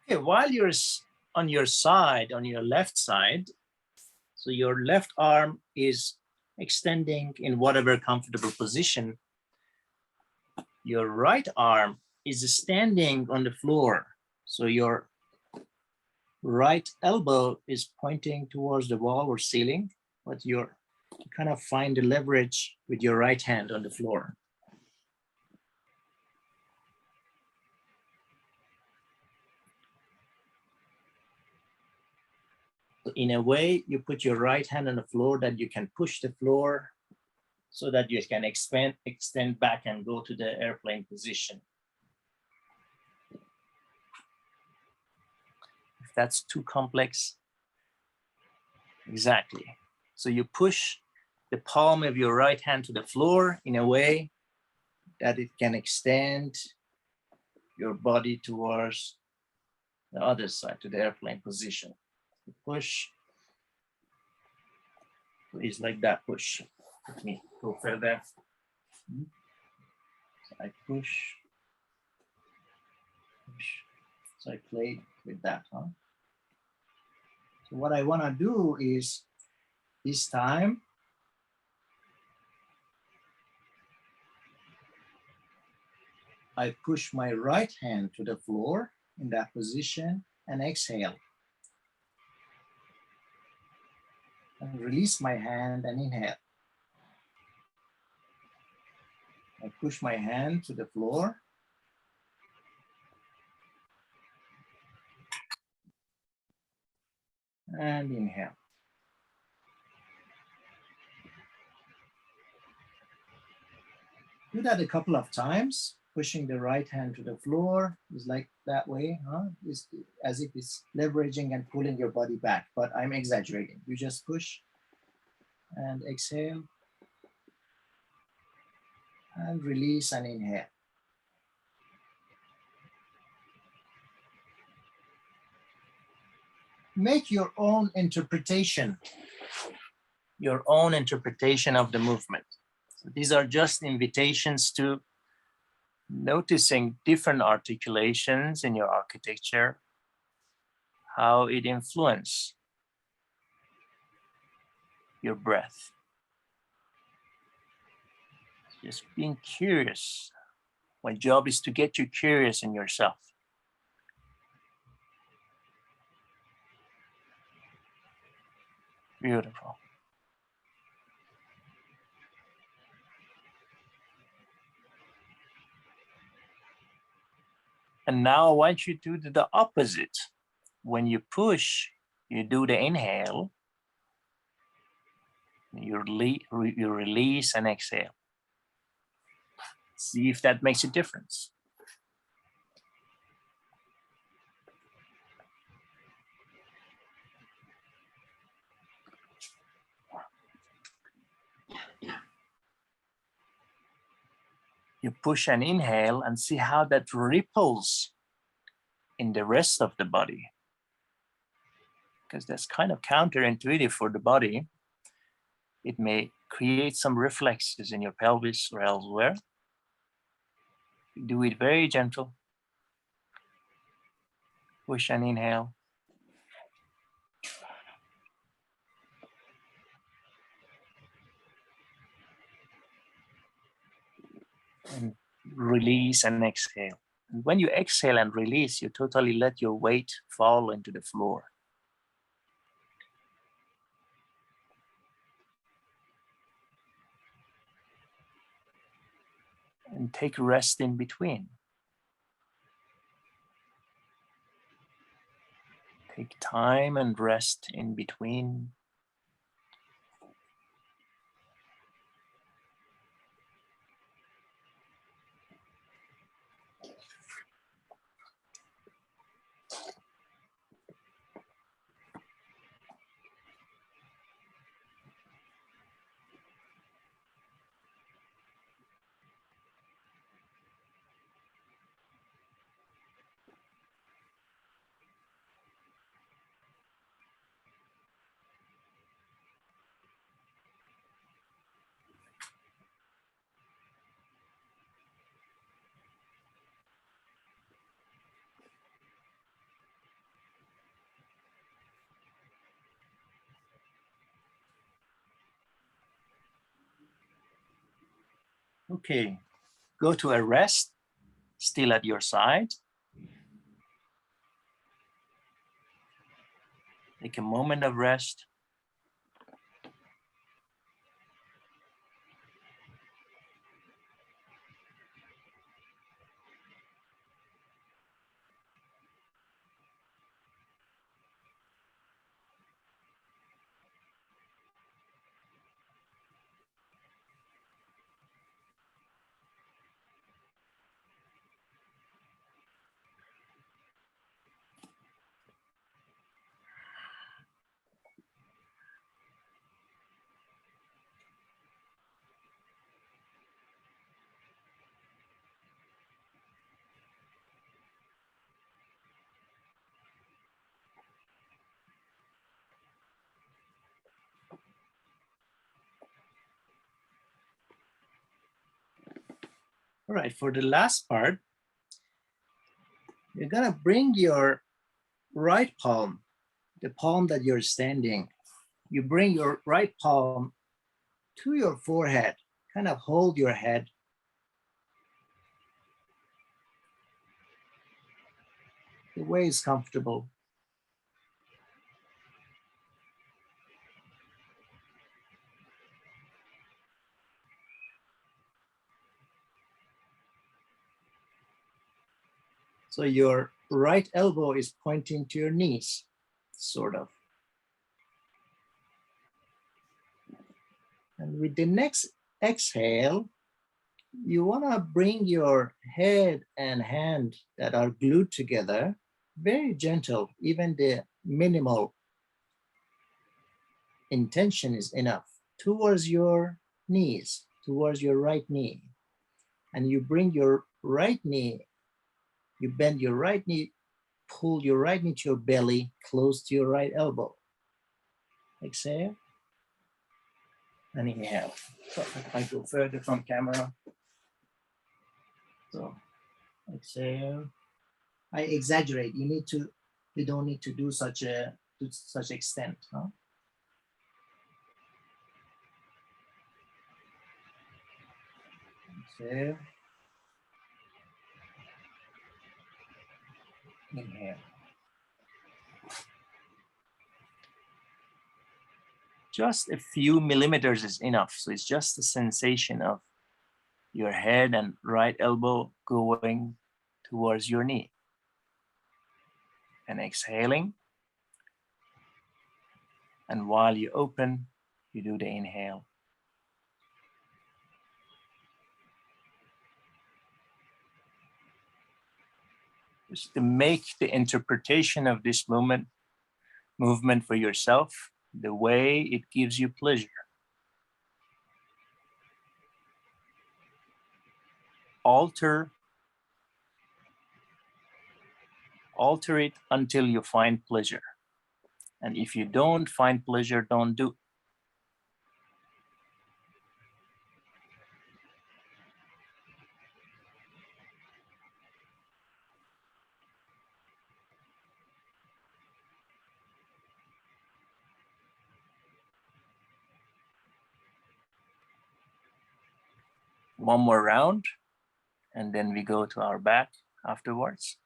Okay, while you're on your side, on your left side, so your left arm is extending in whatever comfortable position. Your right arm is standing on the floor. So your right elbow is pointing towards the wall or ceiling, but you kind of find the leverage with your right hand on the floor. So in a way, you put your right hand on the floor that you can push the floor so that you can extend back and go to the airplane position. If that's too complex, exactly. So you push the palm of your right hand to the floor in a way that it can extend your body towards the other side, to the airplane position. You push, please, like that, push. Let me go further. So I push. So I play with that, huh? So what I want to do is this time I push my right hand to the floor in that position and exhale. And release my hand and inhale. I push my hand to the floor. And inhale. Do that a couple of times. Pushing the right hand to the floor is like that way, huh? It's as if it's leveraging and pulling your body back, but I'm exaggerating. You just push and exhale and release and inhale. Make your own interpretation of the movement. So these are just invitations to noticing different articulations in your architecture, how it influences your breath. Just being curious. My job is to get you curious in yourself. Beautiful. And now I want you to do the opposite. When you push, you do the inhale. You release and exhale. See if that makes a difference. You push and inhale and see how that ripples in the rest of the body. Because that's kind of counterintuitive for the body. It may create some reflexes in your pelvis or elsewhere. Do it very gentle. Push and inhale. And release and exhale. And when you exhale and release, you totally let your weight fall into the floor. And take rest in between. Take time and rest in between. Okay, go to a rest, still at your side. Take a moment of rest. All right, for the last part, you're gonna bring your right palm, the palm that you're standing, you bring your right palm to your forehead, kind of hold your head. The way is comfortable. So your right elbow is pointing to your knees, sort of. And with the next exhale, you want to bring your head and hand that are glued together, very gentle, even the minimal intention is enough, towards your knees, towards your right knee. And you bring your right knee, you bend your right knee, pull your right knee to your belly, close to your right elbow. Exhale. And inhale. So I go further from camera. So exhale. I exaggerate. You don't need to do such extent. Huh? Exhale. Inhale. Just a few millimeters is enough. So it's just the sensation of your head and right elbow going towards your knee. And exhaling. And while you open, you do the inhale. Just to make the interpretation of this movement for yourself the way it gives you pleasure. Alter it until you find pleasure. And if you don't find pleasure, don't do it. One more round, and then we go to our back afterwards.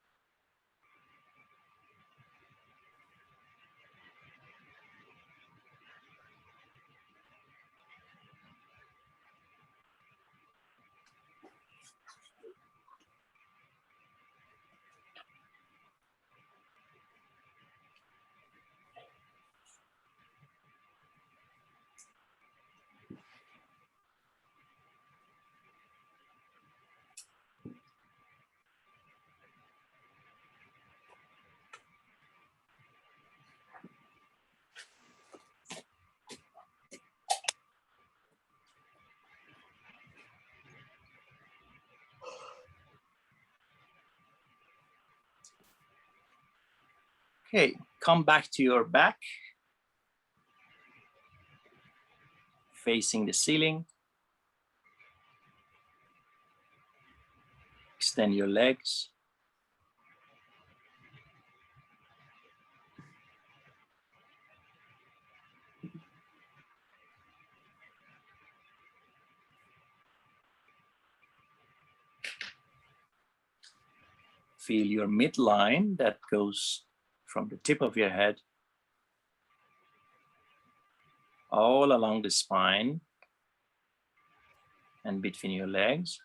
Okay, come back to your back, facing the ceiling. Extend your legs. Feel your midline that goes from the tip of your head all along the spine and between your legs.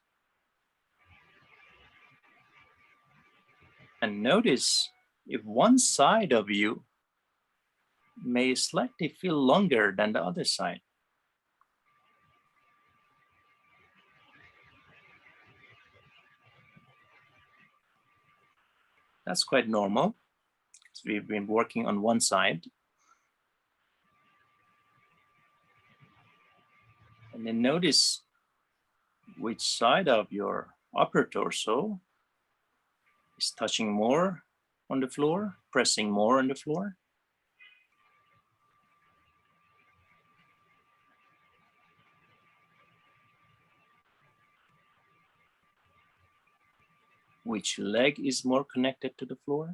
And notice if one side of you may slightly feel longer than the other side. That's quite normal. We've been working on one side. And then notice which side of your upper torso is touching more on the floor, pressing more on the floor. Which leg is more connected to the floor?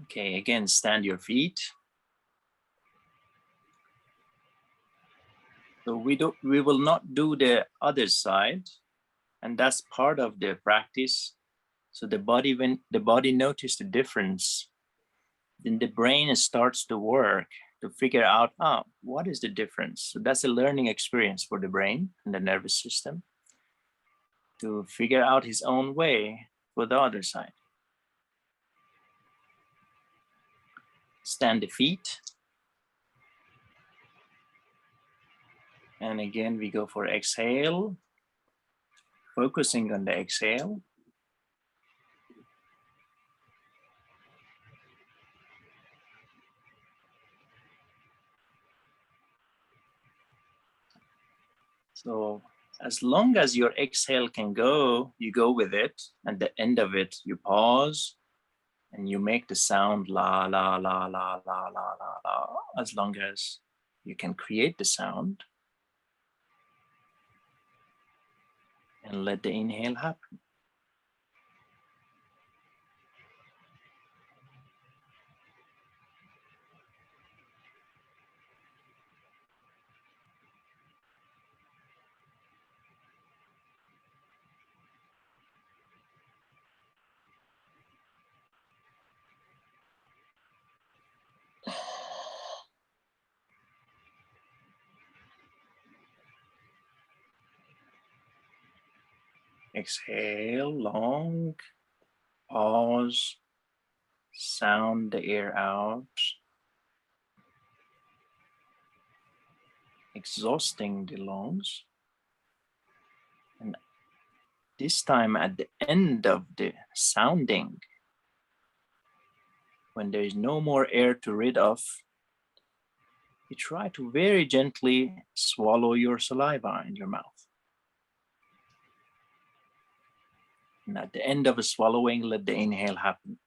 Okay, again, stand your feet. So we will not do the other side, and that's part of the practice. So when the body notices the difference, then the brain starts to work to figure out, what is the difference? So that's a learning experience for the brain and the nervous system to figure out his own way for the other side. Stand the feet. And again, we go for exhale, focusing on the exhale. So as long as your exhale can go, you go with it. At the end of it, you pause and you make the sound la, la, la, la, la, la, la, la, as long as you can create the sound. And let the inhale happen. Exhale, long, pause, sound the air out, exhausting the lungs. And this time at the end of the sounding, when there is no more air to rid of, you try to very gently swallow your saliva in your mouth. And at the end of a swallowing, let the inhale happen.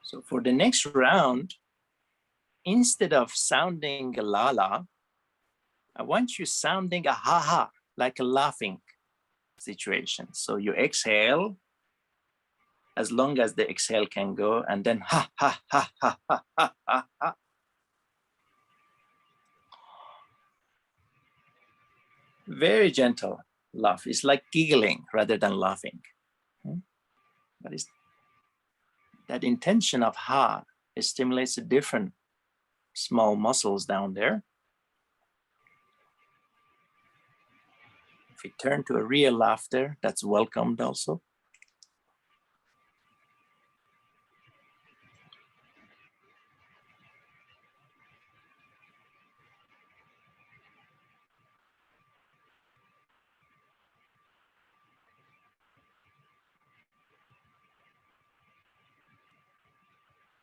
So for the next round, instead of sounding a la-la, I want you sounding a ha-ha, like a laughing situation. So you exhale as long as the exhale can go, and then ha, ha, ha, ha, ha, ha, ha, ha. Very gentle laugh. It's like giggling rather than laughing. But it's that intention of ha it stimulates the different small muscles down there. If we turn to a real laughter, that's welcomed also.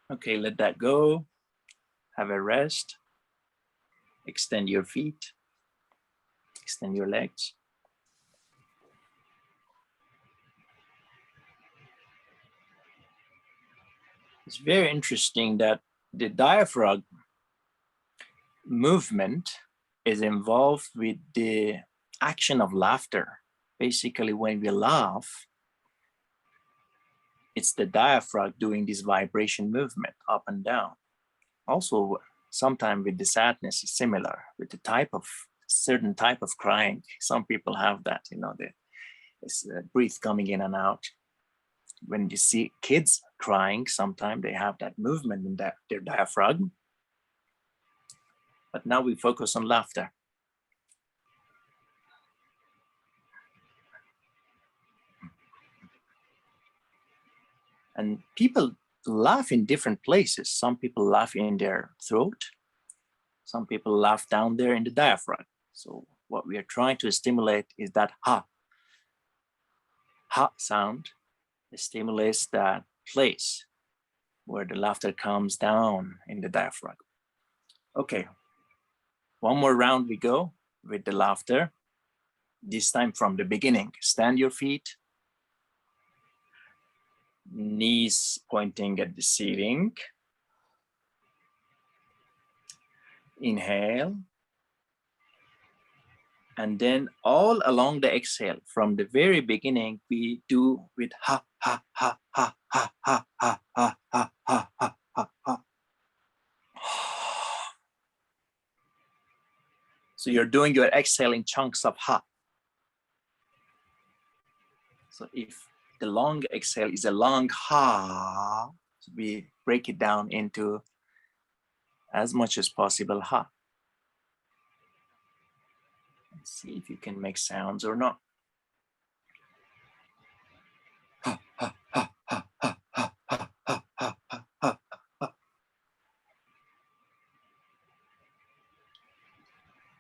Okay, let that go. Have a rest. Extend your feet. Extend your legs. It's very interesting that the diaphragm movement is involved with the action of laughter. Basically, when we laugh, it's the diaphragm doing this vibration movement up and down. Also, sometimes with the sadness is similar with the type of certain type of crying. Some people have that, you know, it's breath coming in and out. When you see kids crying, sometimes they have that movement in their diaphragm. But now we focus on laughter. And people laugh in different places. Some people laugh in their throat. Some people laugh down there in the diaphragm. So what we are trying to stimulate is that ha sound. It stimulates that place where the laughter comes down in the diaphragm. Okay, one more round we go with the laughter. This time from the beginning. Stand your feet. Knees pointing at the ceiling. Inhale. And then all along the exhale, from the very beginning, we do with ha, ha, ha, ha, ha, ha, ha, ha, ha, ha, ha, ha, ha. So you're doing your exhaling chunks of ha. So if the long exhale is a long ha, we break it down into as much as possible ha. Let's see if you can make sounds or not. Ha, ha, ha, ha, ha, ha, ha, ha, ha, ha, ha.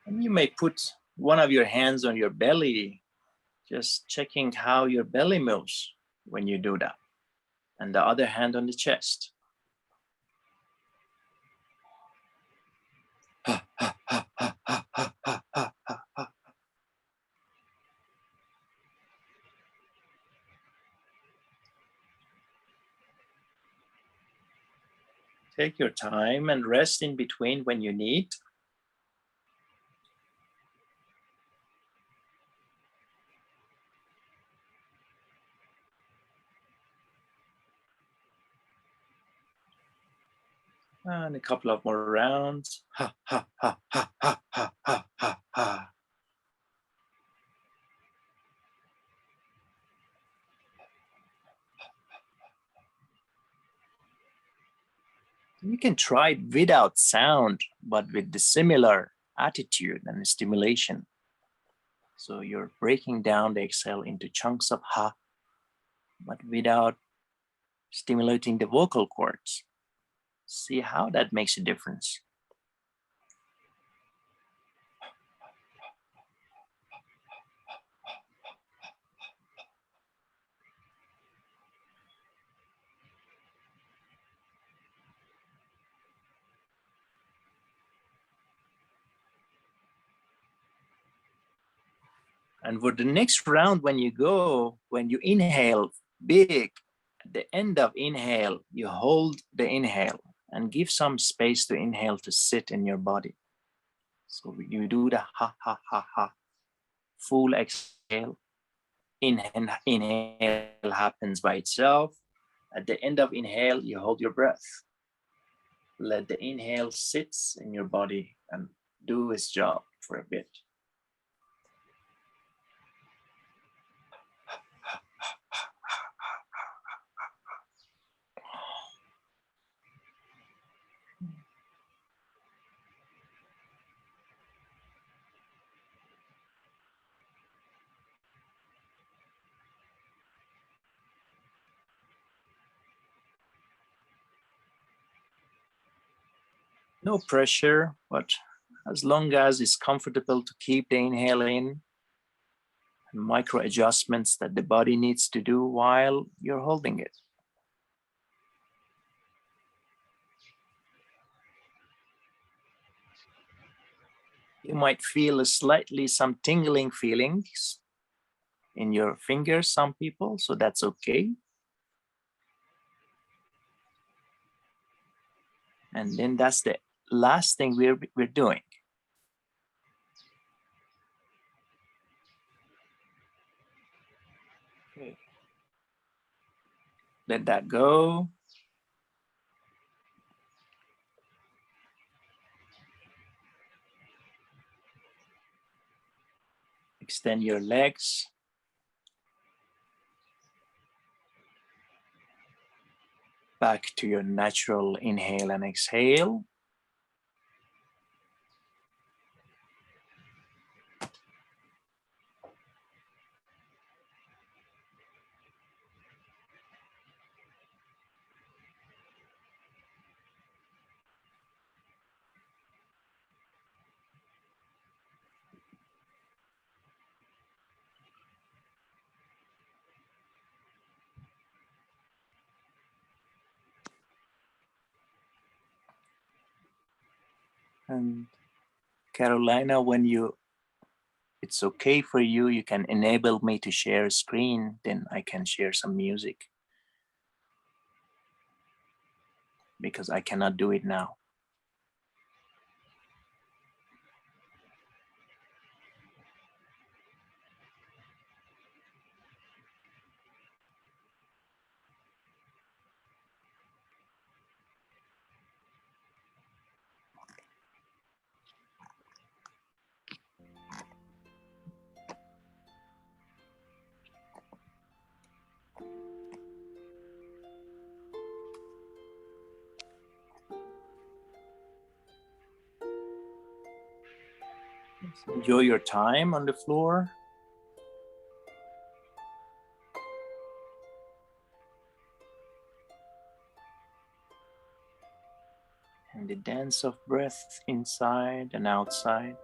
And you may put one of your hands on your belly, just checking how your belly moves when you do that. And the other hand on the chest. Ha, ha, ha, ha, ha, ha, ha, ha, ha. Take your time and rest in between when you need. And a couple of more rounds. Ha, ha, ha, ha, ha, ha, ha, ha, ha. You can try it without sound, but with the similar attitude and stimulation. So you're breaking down the exhale into chunks of ha, but without stimulating the vocal cords. See how that makes a difference. And for the next round, when you inhale big, at the end of inhale, you hold the inhale and give some space to inhale to sit in your body. So you do the ha, ha, ha, ha. Full exhale. Inhale happens by itself. At the end of inhale, you hold your breath. Let the inhale sit in your body and do its job for a bit. No pressure, but as long as it's comfortable to keep the inhale in, and micro adjustments that the body needs to do while you're holding it. You might feel slightly some tingling feelings in your fingers, some people, so that's okay. And then that's the last thing we're doing. Okay. Let that go. Extend your legs. Back to your natural inhale and exhale. And Carolina, when it's okay for you, you can enable me to share a screen, then I can share some music. Because I cannot do it now. Enjoy your time on the floor. And the dance of breath inside and outside.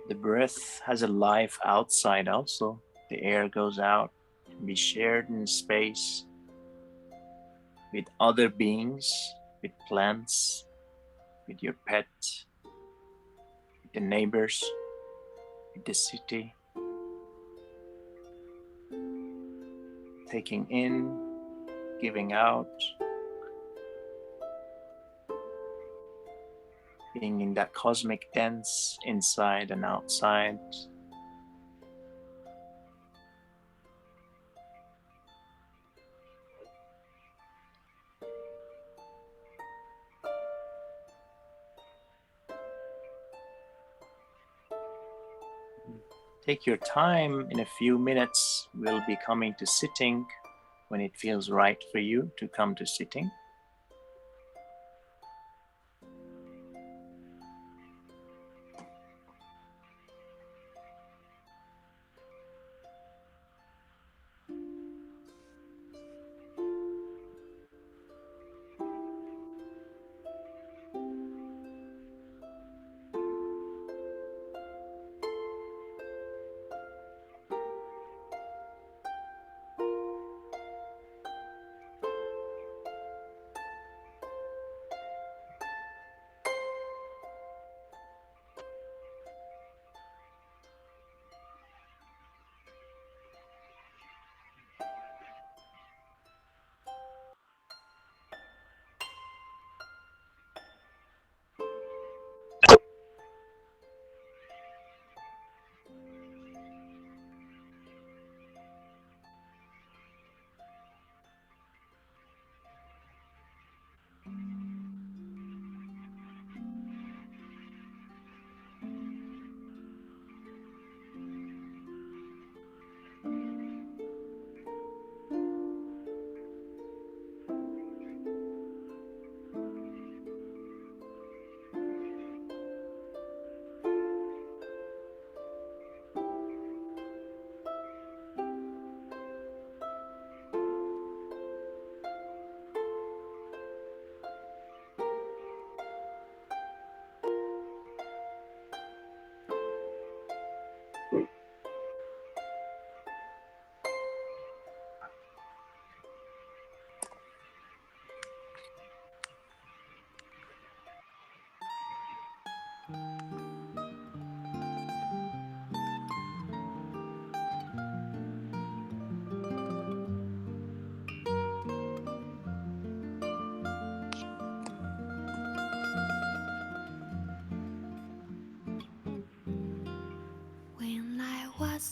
The breath has a life outside also. The air goes out, can be shared in space with other beings, with plants, with your pet, with the neighbors, with the city. Taking in, giving out, being in that cosmic dance inside and outside. Take your time. In a few minutes, we'll be coming to sitting when it feels right for you to come to sitting.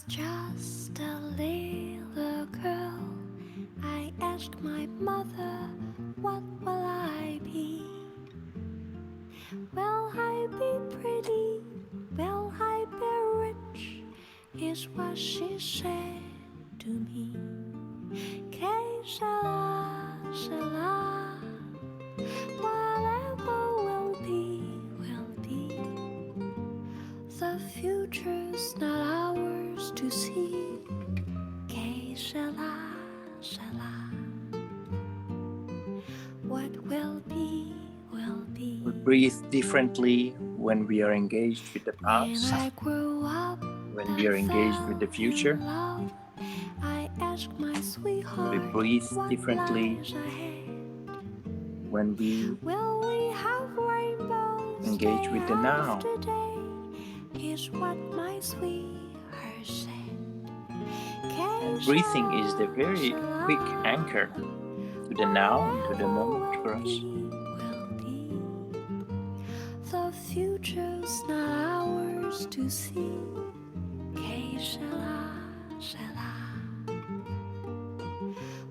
just a little girl, I asked my mother, what will I be? Will I be pretty? Will I be rich? Is what she said to me. Que sera, sera. Whatever will be, will be. The future's not ours to see. Que sera, sera. What will be, will be. We breathe differently when we are engaged with the past, When I grew up, when we are engaged with the future. I asked my sweetheart, We breathe what differently lies ahead? when we Will we have rainbows engage with the day now. after day? Here's what my sweetheart said. And breathing is the very quick anchor to the now and to the moment for us. The future's not ours to see. Que sera, sera.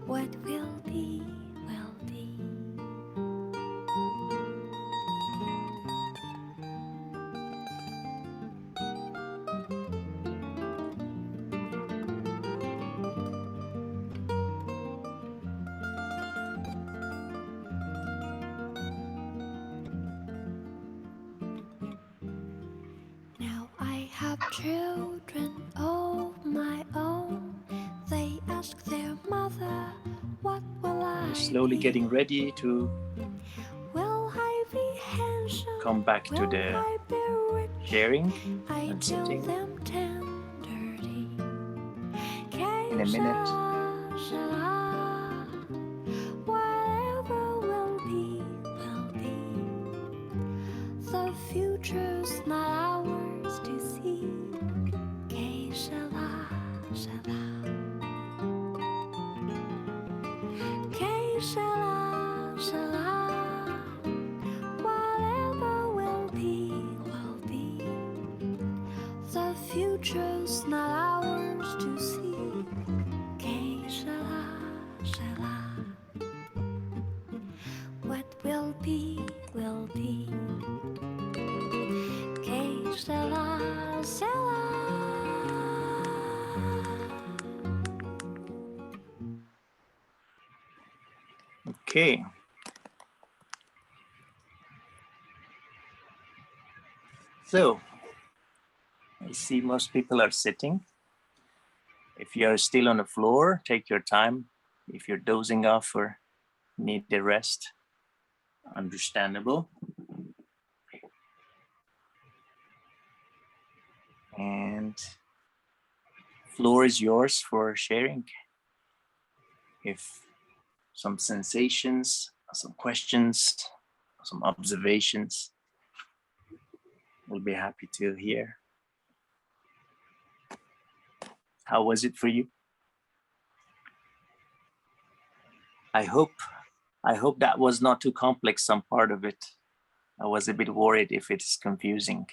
What will be, will be. Now I have children of my own. They ask their mother, what will I We're slowly be? getting ready to Will I be handsome? come back to Will the I be rich? sharing I and tell sitting them tenderly. in a minute. Whatever will be, will be. The future's not ours to see. Que sera, sera. Que sera, sera. Whatever will be, will be. The future's not ours to see. Que sera, sera. What will be, will be. Que sera, sera. Okay. So, I see most people are sitting. If you are still on the floor, take your time. If you're dozing off or need the rest, understandable. And floor is yours for sharing. If some sensations, some questions, some observations, we'll be happy to hear. How was it for you? I hope that was not too complex, some part of it. I was a bit worried if it's confusing,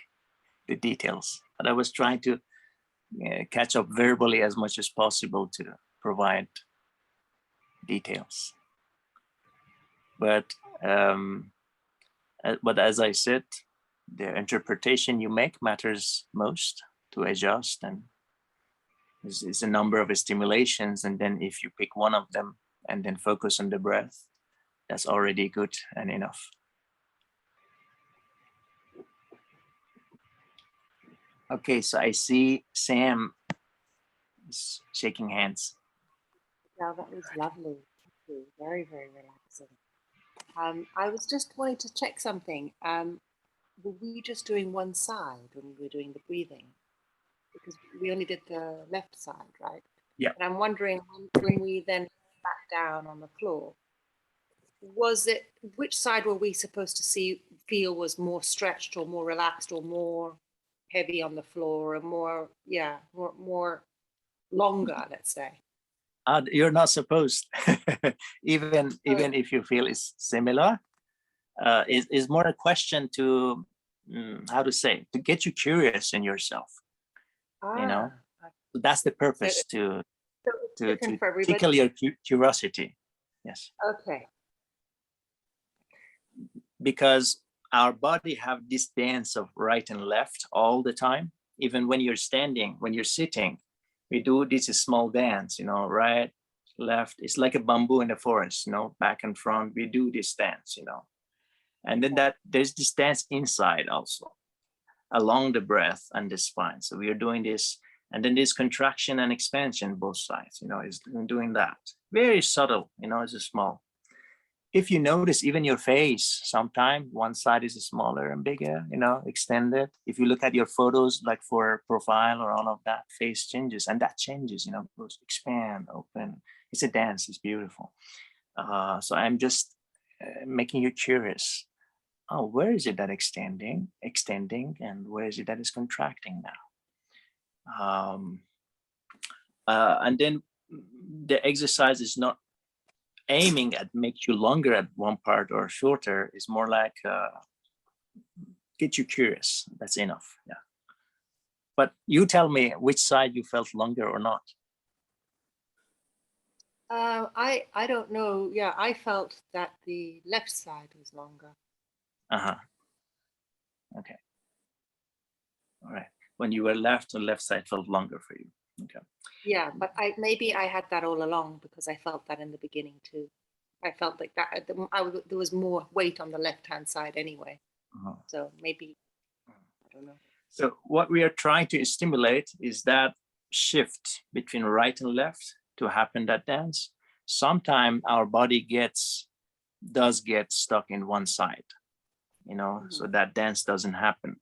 the details, but I was trying to catch up verbally as much as possible to provide details. But as I said, the interpretation you make matters most to adjust, and it's a number of stimulations, and then if you pick one of them and then focus on the breath, that's already good and enough. Okay, so I see Sam is shaking hands. Yeah, that was lovely. Thank you. Very, very relaxing. I was just wanting to check something. Were we just doing one side when we were doing the breathing? Because we only did the left side, right? Yeah. And I'm wondering when we then back down on the floor, was it, which side were we supposed to feel was more stretched or more relaxed or more heavy on the floor, or more longer, let's say? You're not supposed, even if you feel it's similar. It's more a question to, how to say, to get you curious in yourself. You know, So that's the purpose, So it's to different for everybody. tickle your curiosity. Yes. Okay. Because our body have this dance of right and left all the time. Even when you're standing, when you're sitting, we do this small dance, right, left. It's like a bamboo in the forest, back and front. We do this dance, and then there's this dance inside also, along the breath and the spine. So we are doing this, and then there's contraction and expansion, both sides, is doing that. Very subtle, it's a small. If you notice, even your face, sometimes one side is smaller and bigger, extended. If you look at your photos, like for profile or all of that, face changes, and that changes, goes expand, open. It's a dance, it's beautiful. So I'm just making you curious. Oh, where is it that extending, and where is it that is contracting now? And then the exercise is not aiming at make you longer at one part or shorter. Is more like get you curious. That's enough. Yeah. But you tell me which side you felt longer or not. I don't know. Yeah, I felt that the left side was longer. Okay. All right. When you were left, the left side felt longer for you. Okay. Yeah, but maybe I had that all along, because I felt that in the beginning too. I felt like that there was more weight on the left-hand side anyway. So maybe, I don't know. So what we are trying to stimulate is that shift between right and left to happen, that dance. Sometimes our body does get stuck in one side, so that dance doesn't happen.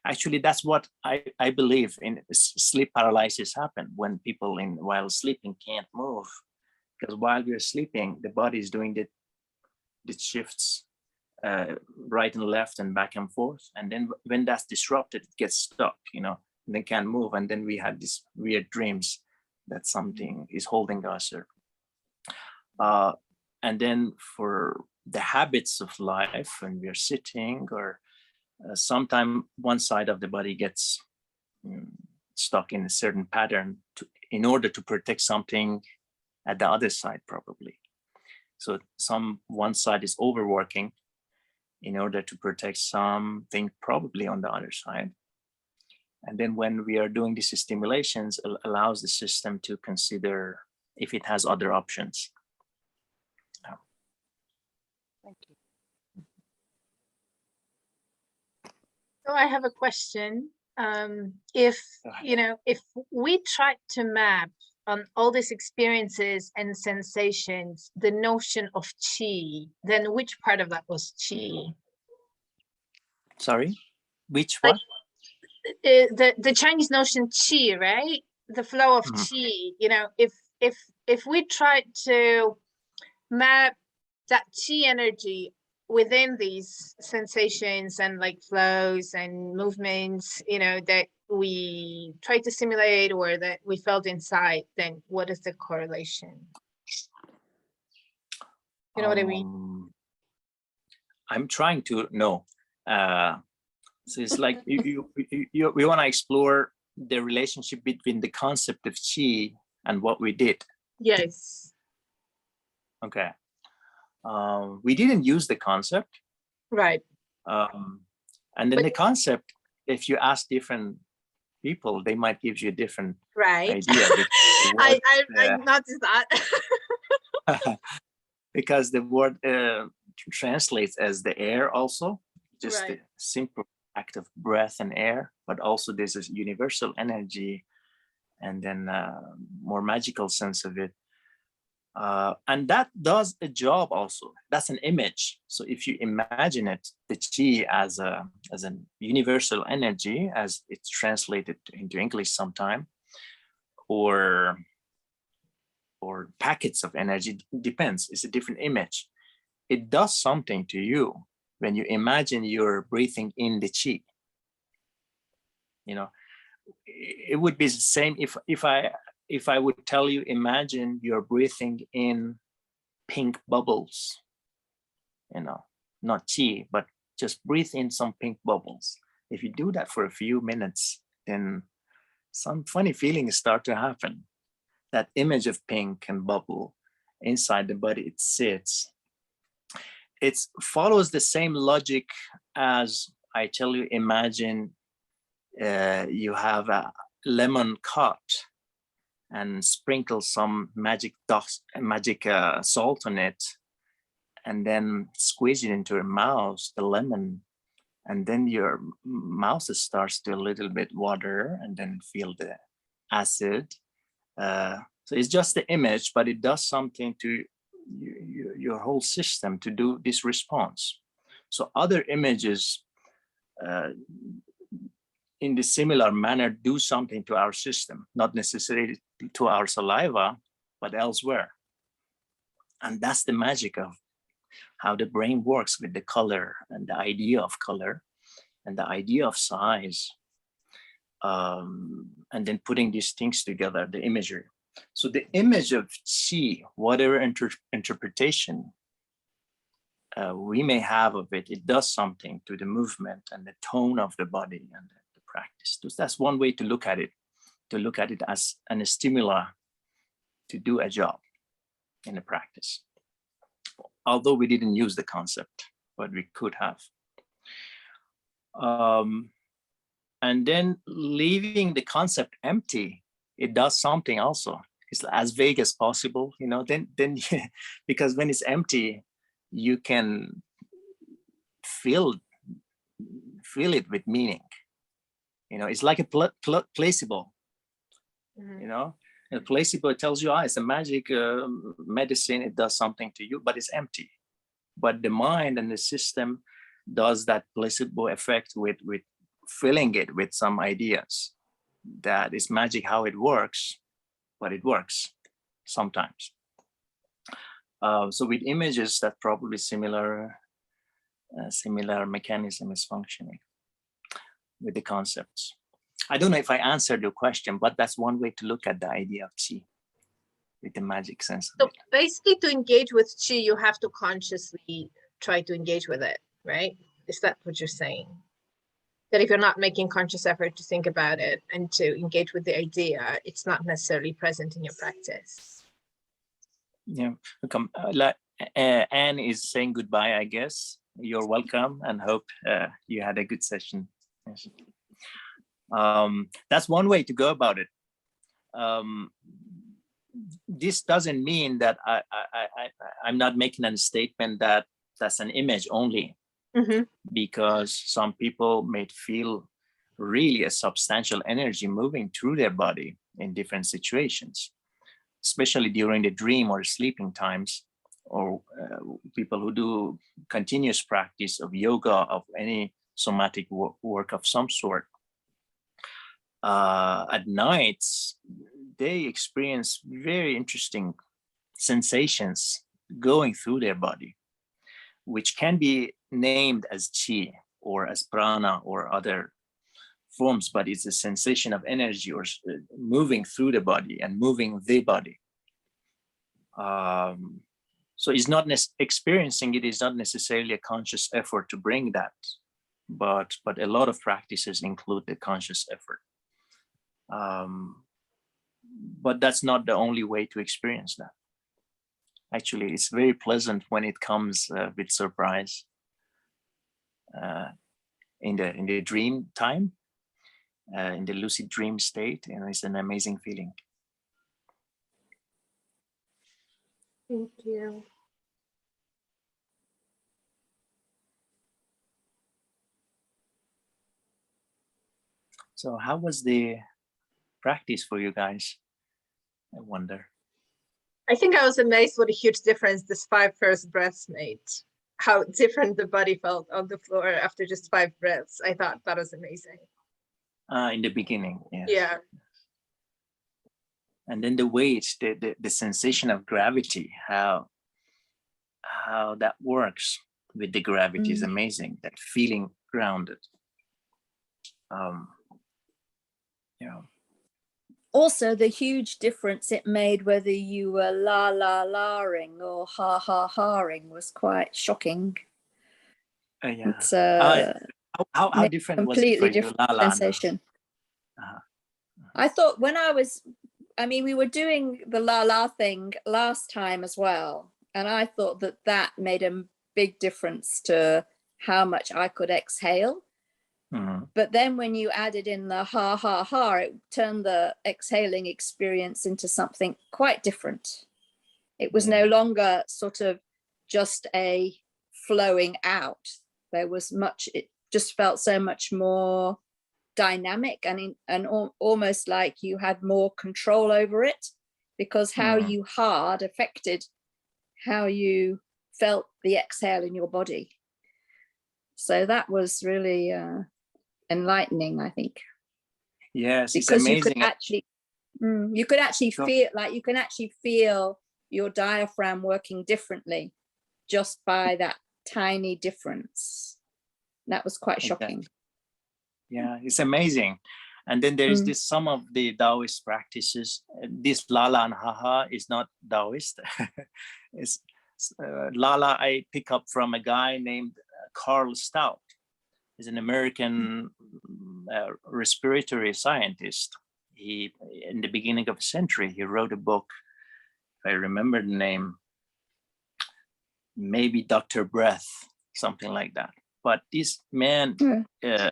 Actually, that's what I believe in. Sleep paralysis happen when people while sleeping can't move, because while we're sleeping, the body is doing the shifts right and left and back and forth, and then when that's disrupted, it gets stuck, and they can't move, and then we have these weird dreams that something is holding us. And then for the habits of life, when we're sitting, or sometimes one side of the body gets stuck in a certain pattern in order to protect something at the other side, probably. So one side is overworking in order to protect something probably on the other side. And then when we are doing these stimulations, it allows the system to consider if it has other options. Thank you. So I have a question. If we tried to map on all these experiences and sensations the notion of qi, then which part of that was qi? Sorry, which what? The Chinese notion qi, right? The flow of qi. If we tried to map that qi energy within these sensations and like flows and movements, that we try to simulate or that we felt inside, then what is the correlation? You know what I mean? I'm trying to know. So it's like we want to explore the relationship between the concept of qi and what we did. Yes. Okay. We didn't use the concept. Right. And then the concept, if you ask different people, they might give you a different idea. I noticed that. Because the word translates as the air also, just the simple act of breath and air, but also there's this universal energy and then more magical sense of it. And that does a job also. That's an image. So if you imagine it, the qi as a universal energy, as it's translated into English sometime, or packets of energy, depends. It's a different image. It does something to you when you imagine you're breathing in the qi. It would be the same if I would tell you, imagine you're breathing in pink bubbles, not qi, but just breathe in some pink bubbles. If you do that for a few minutes, then some funny feelings start to happen. That image of pink can bubble inside the body. It sits. It follows the same logic as I tell you, imagine you have a lemon cut and sprinkle some magic dust, magic salt on it, and then squeeze it into your mouth, the lemon, and then your mouth starts to a little bit water, and then feel the acid. So it's just the image, but it does something to your whole system to do this response. So other images in the similar manner do something to our system, not necessarily to our saliva, but elsewhere. And that's the magic of how the brain works with the color and the idea of color and the idea of size, and then putting these things together, the imagery. So the image of qi, whatever interpretation we may have of it, it does something to the movement and the tone of the body and the practice. So that's one way to look at it as a stimuli to do a job in a practice. Although we didn't use the concept, but we could have. And then leaving the concept empty, it does something also. It's as vague as possible, you know, then because when it's empty, you can fill it with meaning. You know, it's like a placebo, you know, a placebo tells you, it's a magic medicine, it does something to you, but it's empty. But the mind and the system does that placebo effect with filling it with some ideas that is magic how it works, but it works sometimes. So with images, that probably similar mechanism is functioning with the concepts. I don't know if I answered your question, but that's one way to look at the idea of qi with the magic sense of So it. basically, to engage with qi, you have to consciously try to engage with it, right? Is that what you're saying? That if you're not making conscious effort to think about it and to engage with the idea, it's not necessarily present in your practice. Yeah, welcome. Anne is saying goodbye, I guess. You're welcome, and hope you had a good session. Yes. That's one way to go about it. This doesn't mean that I'm not making a statement that that's an image only, because some people may feel really a substantial energy moving through their body in different situations, especially during the dream or sleeping times, or people who do continuous practice of yoga, of any somatic work of some sort. At nights, they experience very interesting sensations going through their body, which can be named as qi or as prana or other forms, but it's a sensation of energy or moving through the body and moving the body. So it's not experiencing it is not necessarily a conscious effort to bring that, but a lot of practices include the conscious effort. But that's not the only way to experience that. Actually, it's very pleasant when it comes with surprise in the dream time, in the lucid dream state, and it's an amazing feeling. Thank you. So how was the practice for you guys? I wonder. I think I was amazed what a huge difference this 5 first breaths made. How different the body felt on the floor after just 5 breaths. I thought that was amazing. In the beginning, yes. Yeah. And then the weight, the sensation of gravity, how that works with the gravity is amazing. That feeling grounded. Yeah. Also, the huge difference it made whether you were la-ing or ha-ha-haing was quite shocking. Yeah. It's how different was it for completely you? different sensation. I thought we were doing the la la thing last time as well. And I thought that made a big difference to how much I could exhale. But then when you added in the ha ha ha, it turned the exhaling experience into something quite different. It was no longer sort of just a flowing out. It just felt so much more dynamic and almost like you had more control over it, because how you hard affected how you felt the exhale in your body. So that was really enlightening, I think. Yes, because it's amazing. you could actually feel your diaphragm working differently just by that tiny difference. That was quite shocking. Yeah, it's amazing. And then there is this, some of the Taoist practices. This Lala and Haha is not Taoist. It's Lala I pick up from a guy named Carl Stout. He's an American respiratory scientist. He, in the beginning of the century, he wrote a book, if I remember the name, maybe Dr. Breath, something like that. But this man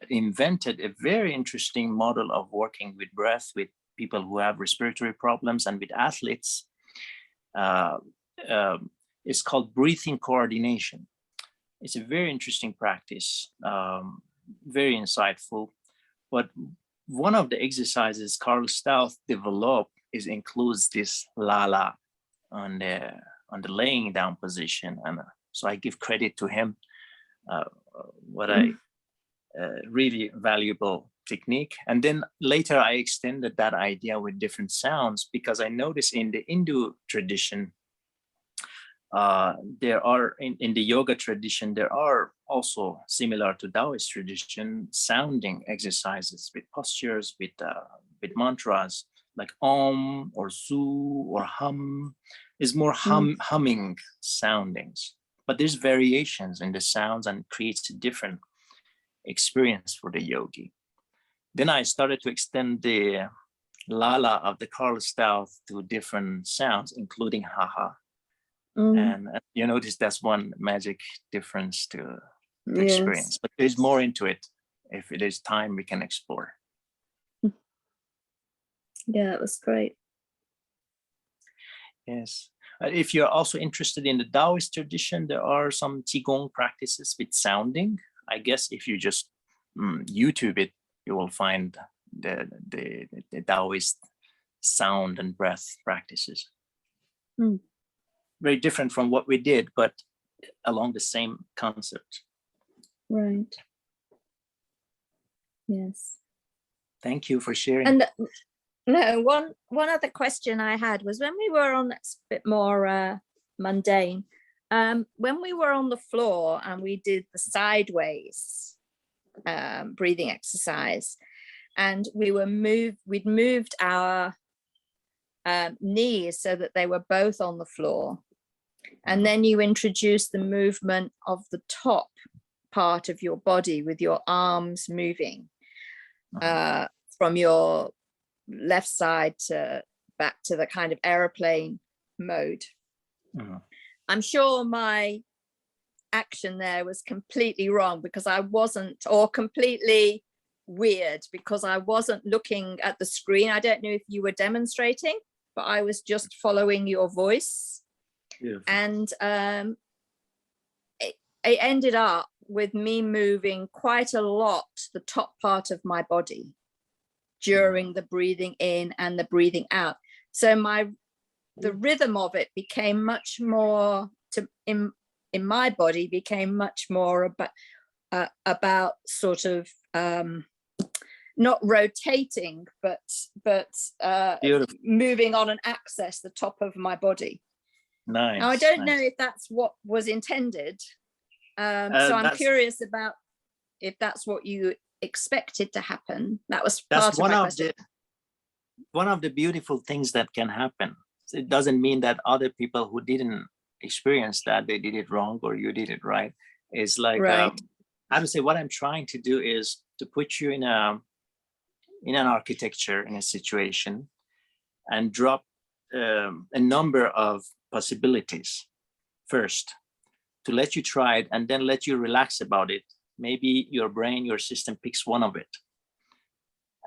invented a very interesting model of working with breath with people who have respiratory problems and with athletes. It's called breathing coordination. It's a very interesting practice, very insightful. But one of the exercises Carl Stout developed includes this Lala on the laying down position, and so I give credit to him. What I really valuable technique. And then later I extended that idea with different sounds, because I noticed in the Hindu tradition, there are in the yoga tradition, there are also similar to Taoist tradition, sounding exercises with postures, with mantras like Om or Su or Hum. Is more humming soundings. But there's variations in the sounds and creates a different experience for the yogi. Then I started to extend the Lala of the Carl Stout to different sounds, including Haha. And you notice that's one magic difference to the experience. But there's more into it. If it is time, we can explore. Yeah, that was great. Yes. If you're also interested in the Taoist tradition, there are some Qigong practices with sounding. I guess if you just YouTube it, you will find the Taoist sound and breath practices. Very different from what we did, but along the same concept. Right. Yes. Thank you for sharing. And no, one other question I had was when we were on, that's a bit more mundane, when we were on the floor and we did the sideways breathing exercise, and we'd moved our knees so that they were both on the floor, and then you introduced the movement of the top part of your body with your arms moving from your left side to back to the kind of aeroplane mode. I'm sure my action there was completely wrong because I wasn't, or completely weird because I wasn't looking at the screen. I don't know if you were demonstrating, but I was just following your voice. Beautiful. And it ended up with me moving quite a lot the top part of my body during the breathing in and the breathing out. So the rhythm of it became much more in my body became much more about sort of not rotating, but moving on an axis, the top of my body. Nice. Now I don't know if that's what was intended. So I'm curious about if that's what you expected to happen. That's part of my question. One of the beautiful things that can happen. It doesn't mean that other people who didn't experience that they did it wrong or you did it right. It's like I would say what I'm trying to do is to put you in in an architecture, in a situation, and drop a number of possibilities first to let you try it and then let you relax about it. Maybe your brain, your system picks one of it.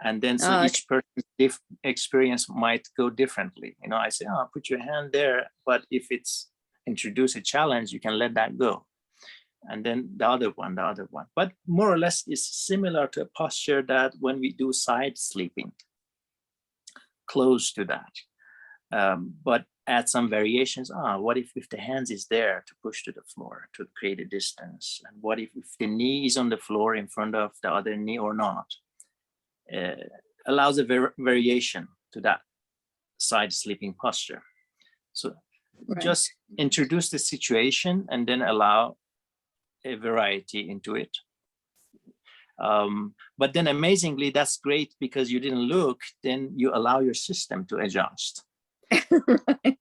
And then so each person's experience might go differently. You know, I say, oh, put your hand there. But if it's introduce a challenge, you can let that go. And then the other one. But more or less is similar to a posture that when we do side sleeping, close to that. But add some variations. What if the hands is there to push to the floor to create a distance? And what if the knee is on the floor in front of the other knee or not? Allows a variation to that side sleeping posture. So just introduce the situation and then allow a variety into it. But then amazingly, that's great because you didn't look, then you allow your system to adjust.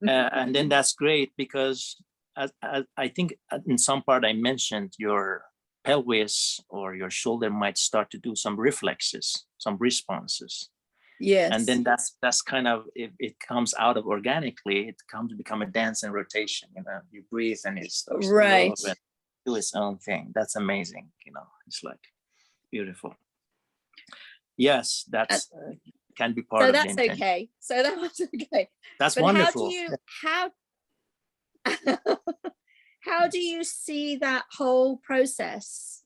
And then that's great because I think in some part I mentioned your pelvis or your shoulder might start to do some reflexes, some responses. Yes. And then that's kind of, if it comes out of organically, it comes to become a dance and rotation. You know, you breathe and it starts to move and do its own thing. That's amazing. You know, it's like beautiful. Yes, that's can be part of the intention. Okay. So that was okay. That's but wonderful. How do you see that whole process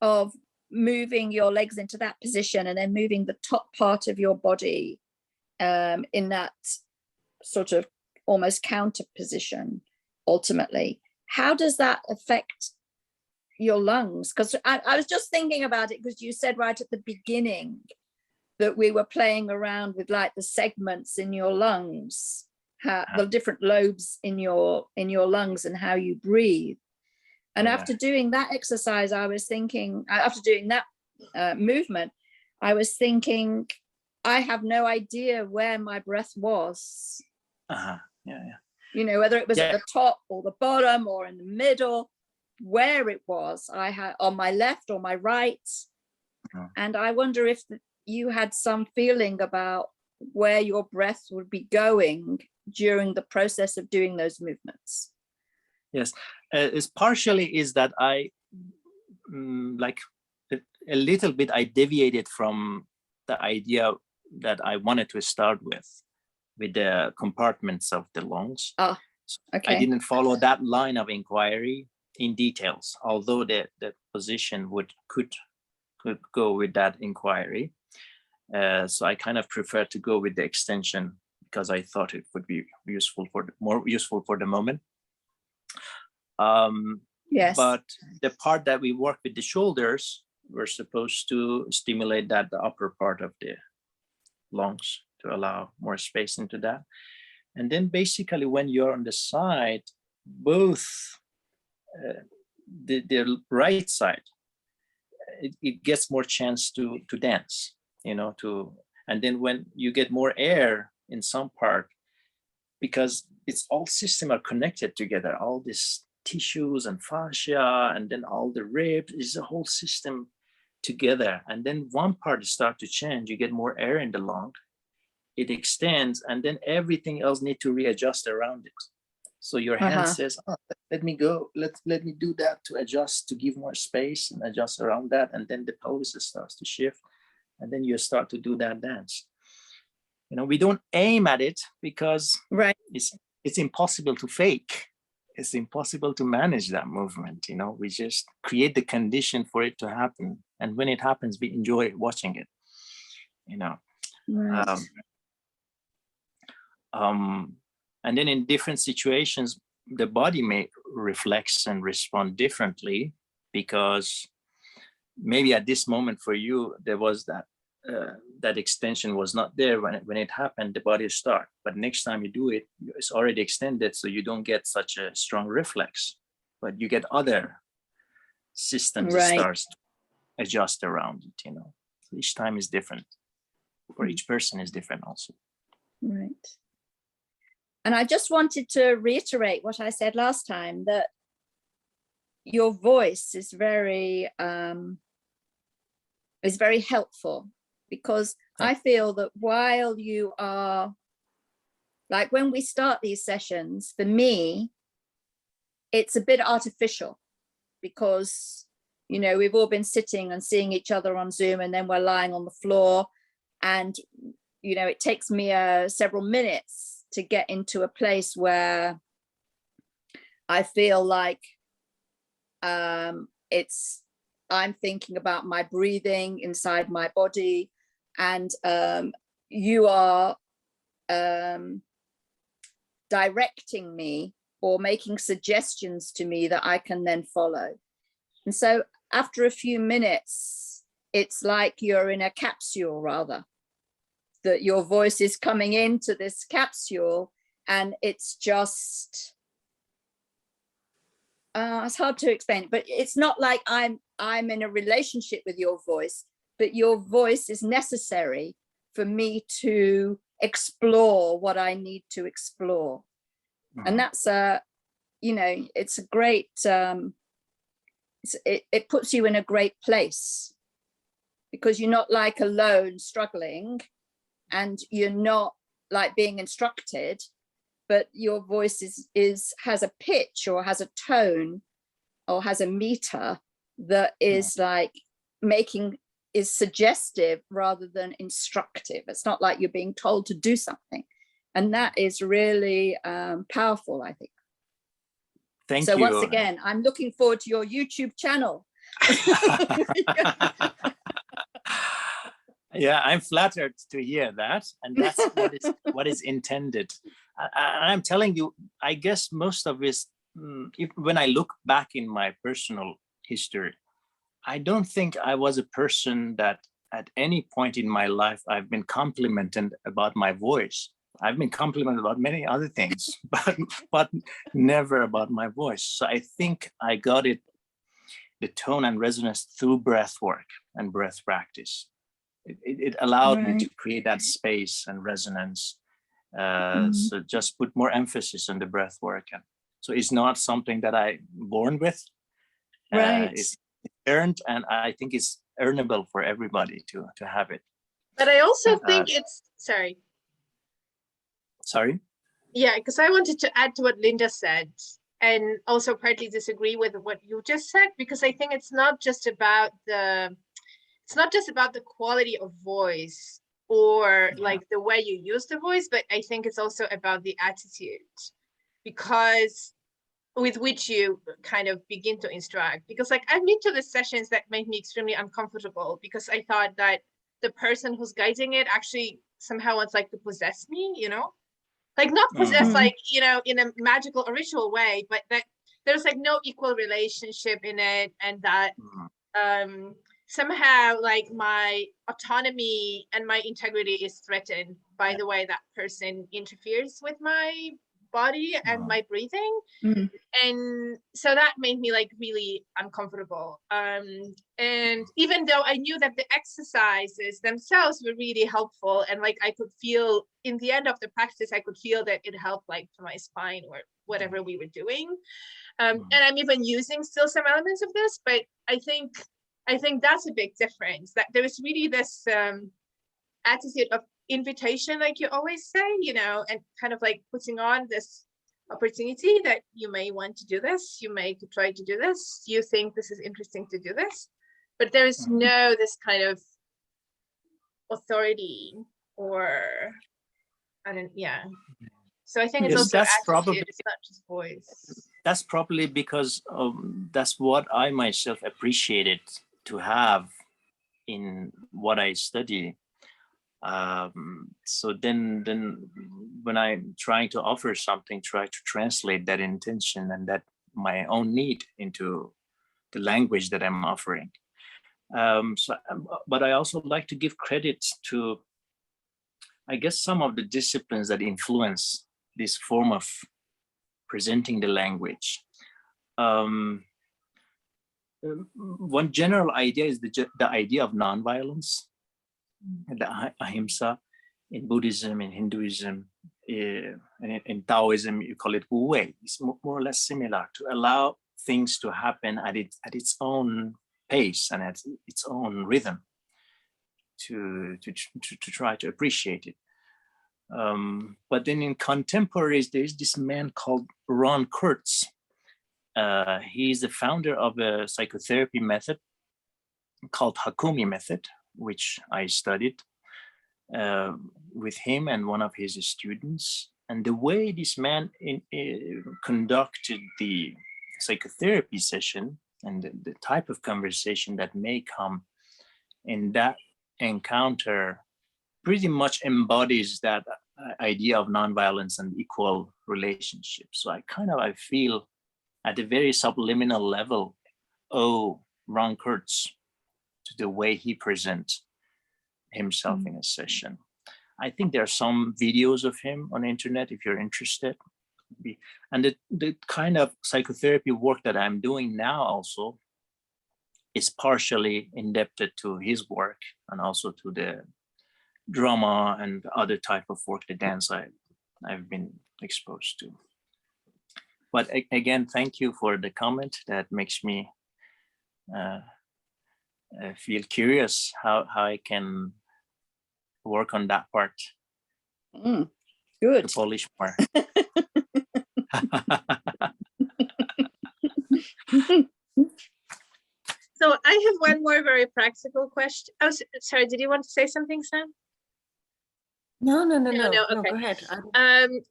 of moving your legs into that position and then moving the top part of your body in that sort of almost counter position ultimately? How does that affect your lungs? Because I was just thinking about it because you said right at the beginning that we were playing around with like the segments in your lungs, the different lobes in your lungs and how you breathe. And after doing that exercise, I was thinking, after doing that movement, I was thinking, I have no idea where my breath was. You know, whether it was at the top or the bottom or in the middle, where it was, I had on my left or my right. And I wonder if you had some feeling about where your breath would be going during the process of doing those movements. Yes, it's partially is that I like a little bit I deviated from the idea that I wanted to start with the compartments of the lungs. Oh, okay. I didn't follow that line of inquiry in details, although the position could go with that inquiry. So I kind of prefer to go with the extension because I thought it would be more useful for the moment. Yes. But the part that we work with the shoulders, we're supposed to stimulate the upper part of the lungs to allow more space into that. And then basically when you're on the side, both the right side, it gets more chance to dance, you know, and then when you get more air in some part, because it's all systems are connected together, all these tissues and fascia, and then all the ribs is a whole system together. And then one part start to change, you get more air in the lung, it extends, and then everything else need to readjust around it. So your hand says, let me go, let me do that to adjust, to give more space and adjust around that. And then the pelvis starts to shift, and then you start to do that dance. You know, we don't aim at it because it's impossible to fake. It's impossible to manage that movement. You know, we just create the condition for it to happen. And when it happens, we enjoy watching it, you know. And then in different situations, the body may reflex and respond differently, because maybe at this moment for you, there was that extension was not there when it happened, the body start. But next time you do it, it's already extended, so you don't get such a strong reflex, but you get other systems that starts to adjust around it, you know. So each time is different. For each person is different also. Right. And I just wanted to reiterate what I said last time, that your voice is very helpful because I feel that while you are, like when we start these sessions, for me, it's a bit artificial because, you know, we've all been sitting and seeing each other on Zoom, and then we're lying on the floor, and, you know, it takes me several minutes to get into a place where I feel like I'm thinking about my breathing inside my body, and you are directing me or making suggestions to me that I can then follow. And so after a few minutes, it's like you're in a capsule, rather, that your voice is coming into this capsule, and it's just, it's hard to explain, but it's not like I'm in a relationship with your voice, but your voice is necessary for me to explore what I need to explore. And that's you know, it's a great, it puts you in a great place, because you're not like alone struggling, and you're not like being instructed, but your voice has a pitch or has a tone or has a meter that is like is suggestive rather than instructive. It's not like you're being told to do something. And that is really powerful, I think. Thank you. So once you. again, I'm looking forward to your YouTube channel. Yeah, I'm flattered to hear that. And that's what is intended. I'm telling you, I guess most of it, when I look back in my personal history, I don't think I was a person that at any point in my life I've been complimented about my voice. I've been complimented about many other things, but never about my voice. So I think I got it, the tone and resonance, through breath work and breath practice. It allowed me to create that space and resonance. So just put more emphasis on the breath work. And so it's not something that I'm born with. It's earned, and I think it's earnable for everybody to have it. But I also think it's, sorry. Yeah, because I wanted to add to what Linda said, and also partly disagree with what you just said, because I think it's not just about the quality of voice or like the way you use the voice, but I think it's also about the attitude, because with which you kind of begin to instruct. Because like I've been to the sessions that made me extremely uncomfortable, because I thought that the person who's guiding it actually somehow wants like to possess me, you know, like not possess like, you know, in a magical or ritual way, but that there's like no equal relationship in it, and that somehow like my autonomy and my integrity is threatened by the way that person interferes with my body and my breathing. And so that made me like really uncomfortable. And even though I knew that the exercises themselves were really helpful, and like I could feel in the end of the practice, I could feel that it helped like to my spine or whatever we were doing. And I'm even using still some elements of this, but I think that's a big difference, that there is really this attitude of invitation, like you always say, you know, and kind of like putting on this opportunity that you may want to do this, you may try to do this, you think this is interesting to do this, but there is no this kind of authority or so I think it's also that's attitude, probably, it's not just voice. That's probably because that's what I myself appreciated to have in what I study. So then when I'm trying to offer something, try to translate that intention and that my own need into the language that I'm offering. But I also like to give credit to, I guess, some of the disciplines that influence this form of presenting the language. One general idea is the idea of nonviolence, the ahimsa. In Buddhism, in Hinduism, in Taoism, you call it wu wei. It's more or less similar, to allow things to happen at its own pace and at its own rhythm. to try to appreciate it. But then in contemporaries, there's this man called Ron Kurtz. He's the founder of a psychotherapy method called Hakumi method, which I studied with him and one of his students. And the way this man conducted the psychotherapy session and the type of conversation that may come in that encounter pretty much embodies that idea of nonviolence and equal relationships. So I feel at a very subliminal level, Ron Kurtz, to the way he presents himself in a session. I think there are some videos of him on the internet if you're interested. And the kind of psychotherapy work that I'm doing now also is partially indebted to his work and also to the drama and other type of work, the dance I've been exposed to. But again, thank you for the comment. That makes me feel curious how I can work on that part. Good. To polish more. So I have one more very practical question. Oh, sorry, did you want to say something, Sam? No, Okay. go ahead.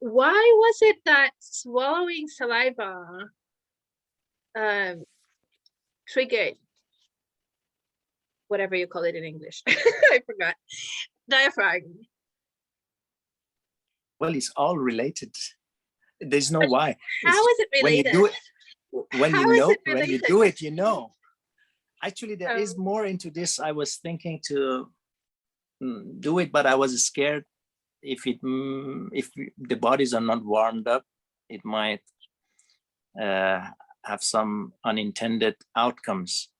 Why was it that swallowing saliva triggered whatever you call it in English? I forgot. Diaphragm. Well, it's all related. There's no why. How is it related? When you do it, you know. Actually, there is more into this. I was thinking to do it, but I was scared if the bodies are not warmed up, it might have some unintended outcomes.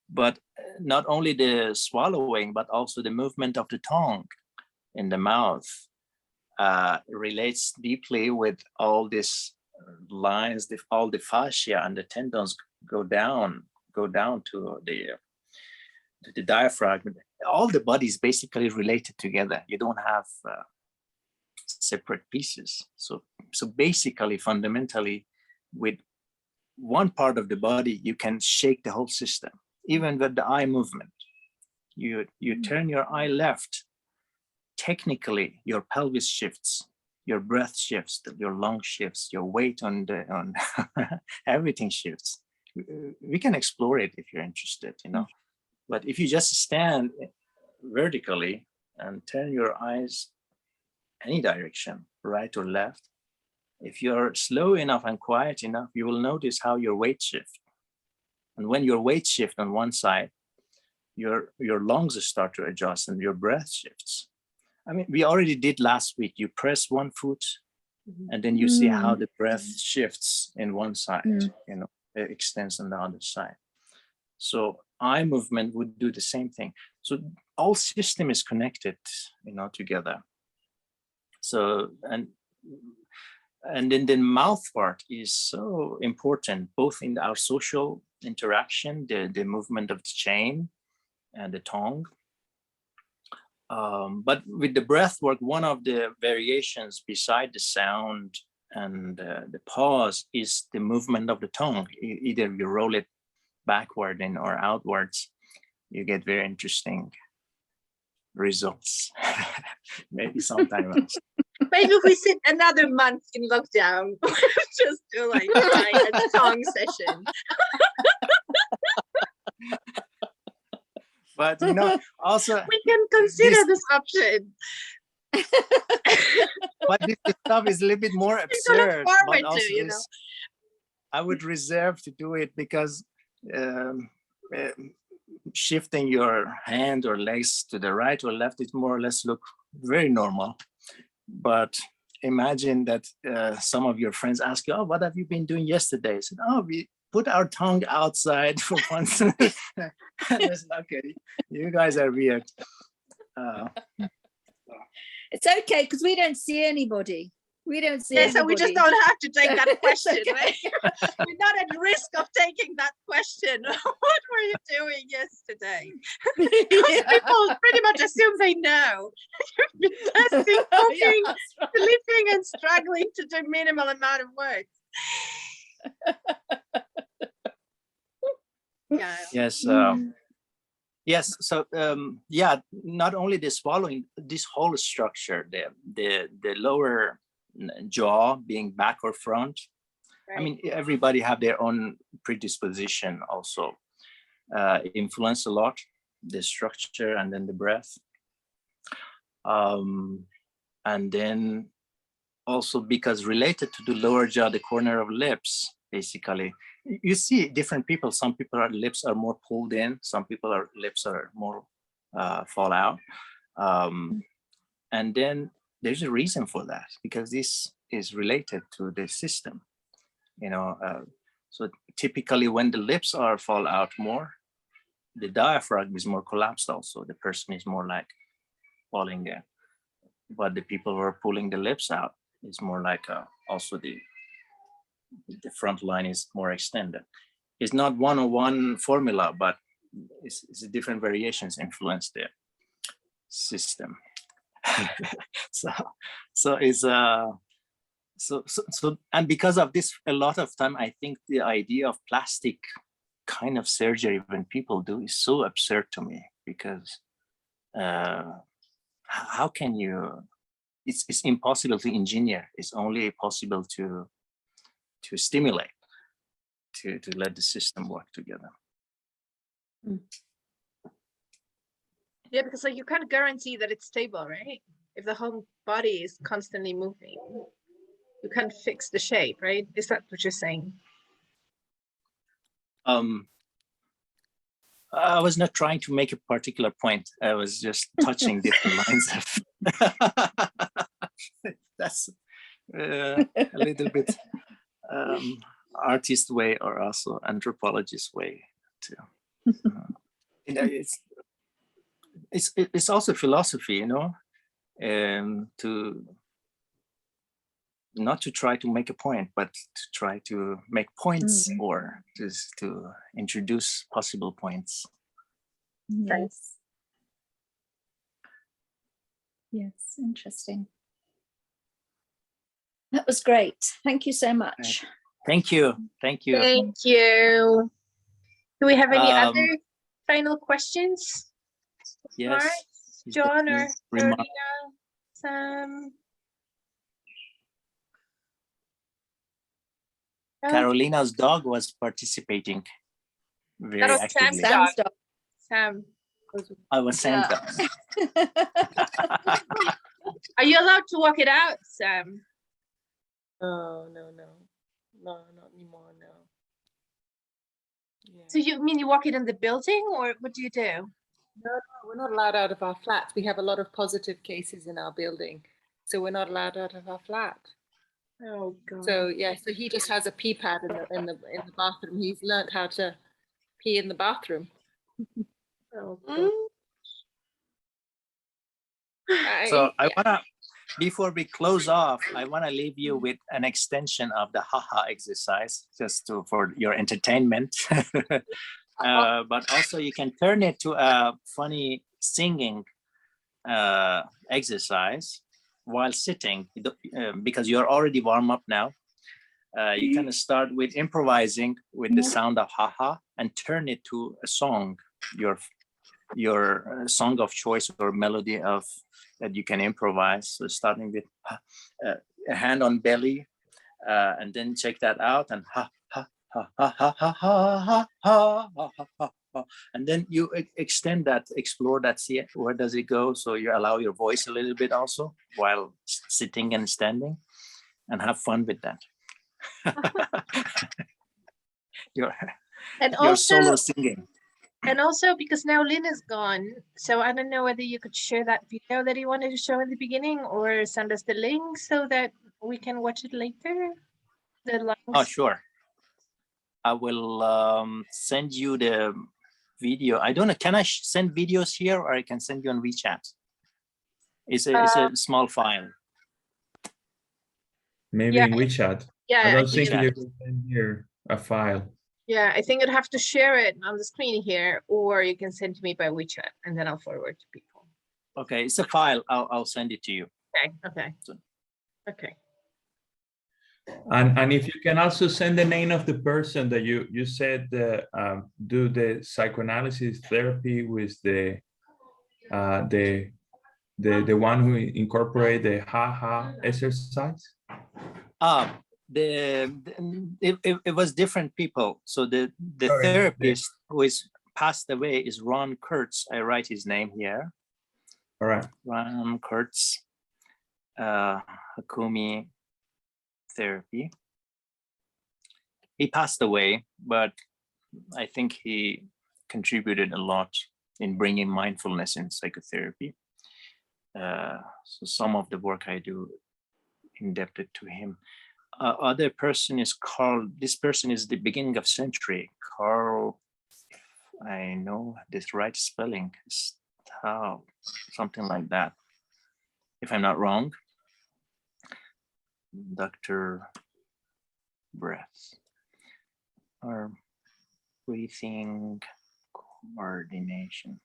But not only the swallowing, but also the movement of the tongue in the mouth relates deeply with all these lines, all the fascia and the tendons go down to the diaphragm. All the body is basically related together. You don't have separate pieces. So basically, fundamentally, with one part of the body, you can shake the whole system. Even with the eye movement, you turn your eye left. Technically, your pelvis shifts, your breath shifts, your lung shifts, your weight on everything shifts. We can explore it if you're interested, But if you just stand vertically and turn your eyes any direction, right or left, if you're slow enough and quiet enough, you will notice how your weight shifts. And when your weight shifts on one side, your lungs start to adjust and your breath shifts. I mean, we already did last week. You press one foot and then you see how the breath shifts in one side, it extends on the other side. So eye movement would do the same thing. So all system is connected, together. So, and then the mouth part is so important, both in our social interaction, the movement of the chain and the tongue. But with the breath work, one of the variations beside the sound and the pause is the movement of the tongue. Either you roll it backward or outwards, you get very interesting results. Maybe sometime else. Maybe if we sit another month in lockdown, just do like a tongue session. But also we can consider this option. But this stuff is a little bit more absurd. But also I would reserve to do it because shifting your hand or legs to the right or left, it more or less look very normal. But imagine that some of your friends ask you, "Oh, what have you been doing yesterday?" I said, "Oh, we put our tongue outside for once." Okay, you guys are weird. It's okay because we don't see anybody. We don't see Yeah, so we just anybody. don't have to take that It's question, okay. right? We're not at risk of taking that question. What were you doing yesterday? Yeah. People pretty much assume they know. You've been testing, Yeah, cooking, that's right. sleeping, and struggling to do minimal amount of work. Yeah. Yes. Mm. Yes. So yeah, not only the swallowing, this whole structure, the lower jaw being back or front. Right. I mean, everybody have their own predisposition also influence a lot, the structure and then the breath. And then also because related to the lower jaw, the corner of lips, basically, you see different people. Some people are lips are more pulled in. Some people are lips are more fall out. And then there's a reason for that, because this is related to the system, you know. So typically when the lips are fall out more, the diaphragm is more collapsed also. The person is more like falling there. But the people who are pulling the lips out is more like also the front line is more extended. It's not one-on-one formula, but it's different variations influence the system. so it's so and because of this, a lot of time I think the idea of plastic kind of surgery when people do is so absurd to me, because how can you, it's impossible to engineer. It's only possible to stimulate, to let the system work together. Yeah, because like you can't guarantee that it's stable, right? If the whole body is constantly moving, you can't fix the shape, right? Is that what you're saying? I was not trying to make a particular point. I was just touching different lines of that's a little bit artist way or also anthropologist way too. You know, it's also philosophy, you know, to not to try to make a point, but to try to make points or just to introduce possible points. Yes. Yes, interesting. That was great. Thank you so much. Thank you. Thank you. Thank you. Do we have any other final questions? Yes. Mark, John, or Carolina, Sam? Carolina's dog was participating very That was actively. Sam's Sam's dog. Sam. I was Sam's dog. Are you allowed to walk it out, Sam? Oh, no, not anymore, no. Yeah. So you mean you walk it in the building, or what do you do? No, we're not allowed out of our flats. We have a lot of positive cases in our building, so we're not allowed out of our flat. Oh God. So yeah, so he just has a pee pad in the bathroom. He's learned how to pee in the bathroom. Oh God. So I wanna, before we close off, I wanna leave you with an extension of the haha exercise, just for your entertainment. But also you can turn it to a funny singing exercise while sitting, because you're already warm up now. You can start with improvising with the sound of haha and turn it to a song, your song of choice or melody of that you can improvise. So starting with a hand on belly, and then check that out and ha ha ha ha ha ha ha ha ha ha ha, and then you extend that, explore that, see where does it go. So you allow your voice a little bit also while sitting and standing, and have fun with that. your solo singing. And also because now Lynn is gone, so I don't know whether you could share that video that you wanted to show in the beginning, or send us the link so that we can watch it later. The lungs. Oh, sure. I will send you the video. I don't know, can I send videos here, or I can send you on WeChat? It's a small file. Maybe Yeah. in WeChat. I Yeah, don't think think- you can send here a file. yeah, I think I'd have to share it on the screen here, or you can send to me by WeChat, and then I'll forward to people. Okay, it's a file. I'll send it to you. Okay, okay, okay. And if you can also send the name of the person that you said do the psychoanalysis therapy with the one who incorporate the ha exercise. It was different people. So the Sorry, therapist who is passed away is Ron Kurtz. I write his name here. All right. Ron Kurtz, Hakumi therapy. He passed away, but I think he contributed a lot in bringing mindfulness in psychotherapy. So some of the work I do indebted to him. Other person is Carl. This person is the beginning of century. Carl, if I know this right spelling, Stau, something like that. If I'm not wrong. Dr. Breath or breathing coordination.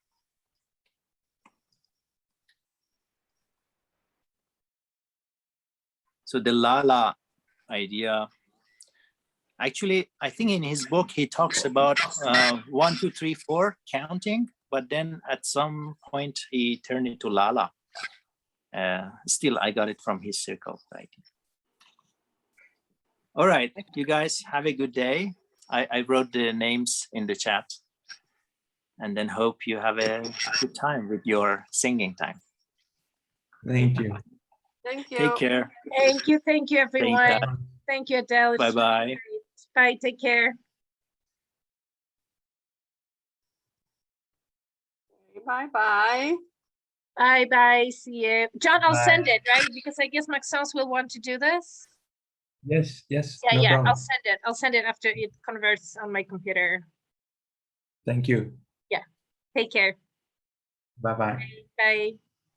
So the Lala idea, actually, I think in his book, he talks about 1, 2, 3, 4 counting, but then at some point he turned it to Lala. Still, I got it from his circle, right? All right, you guys have a good day. I wrote the names in the chat and then hope you have a good time with your singing time. Thank you. Thank you. Take care. Thank you, everyone. care. Thank you, Adele. It's Bye-bye. great. Bye, take care. Bye-bye. Bye, see you. John, I'll Bye. send it, right? Because I guess Maxence will want to do this. Yes, Yeah, no yeah, problem. I'll send it after it converts on my computer. Thank you. Take care. Bye-bye. Bye.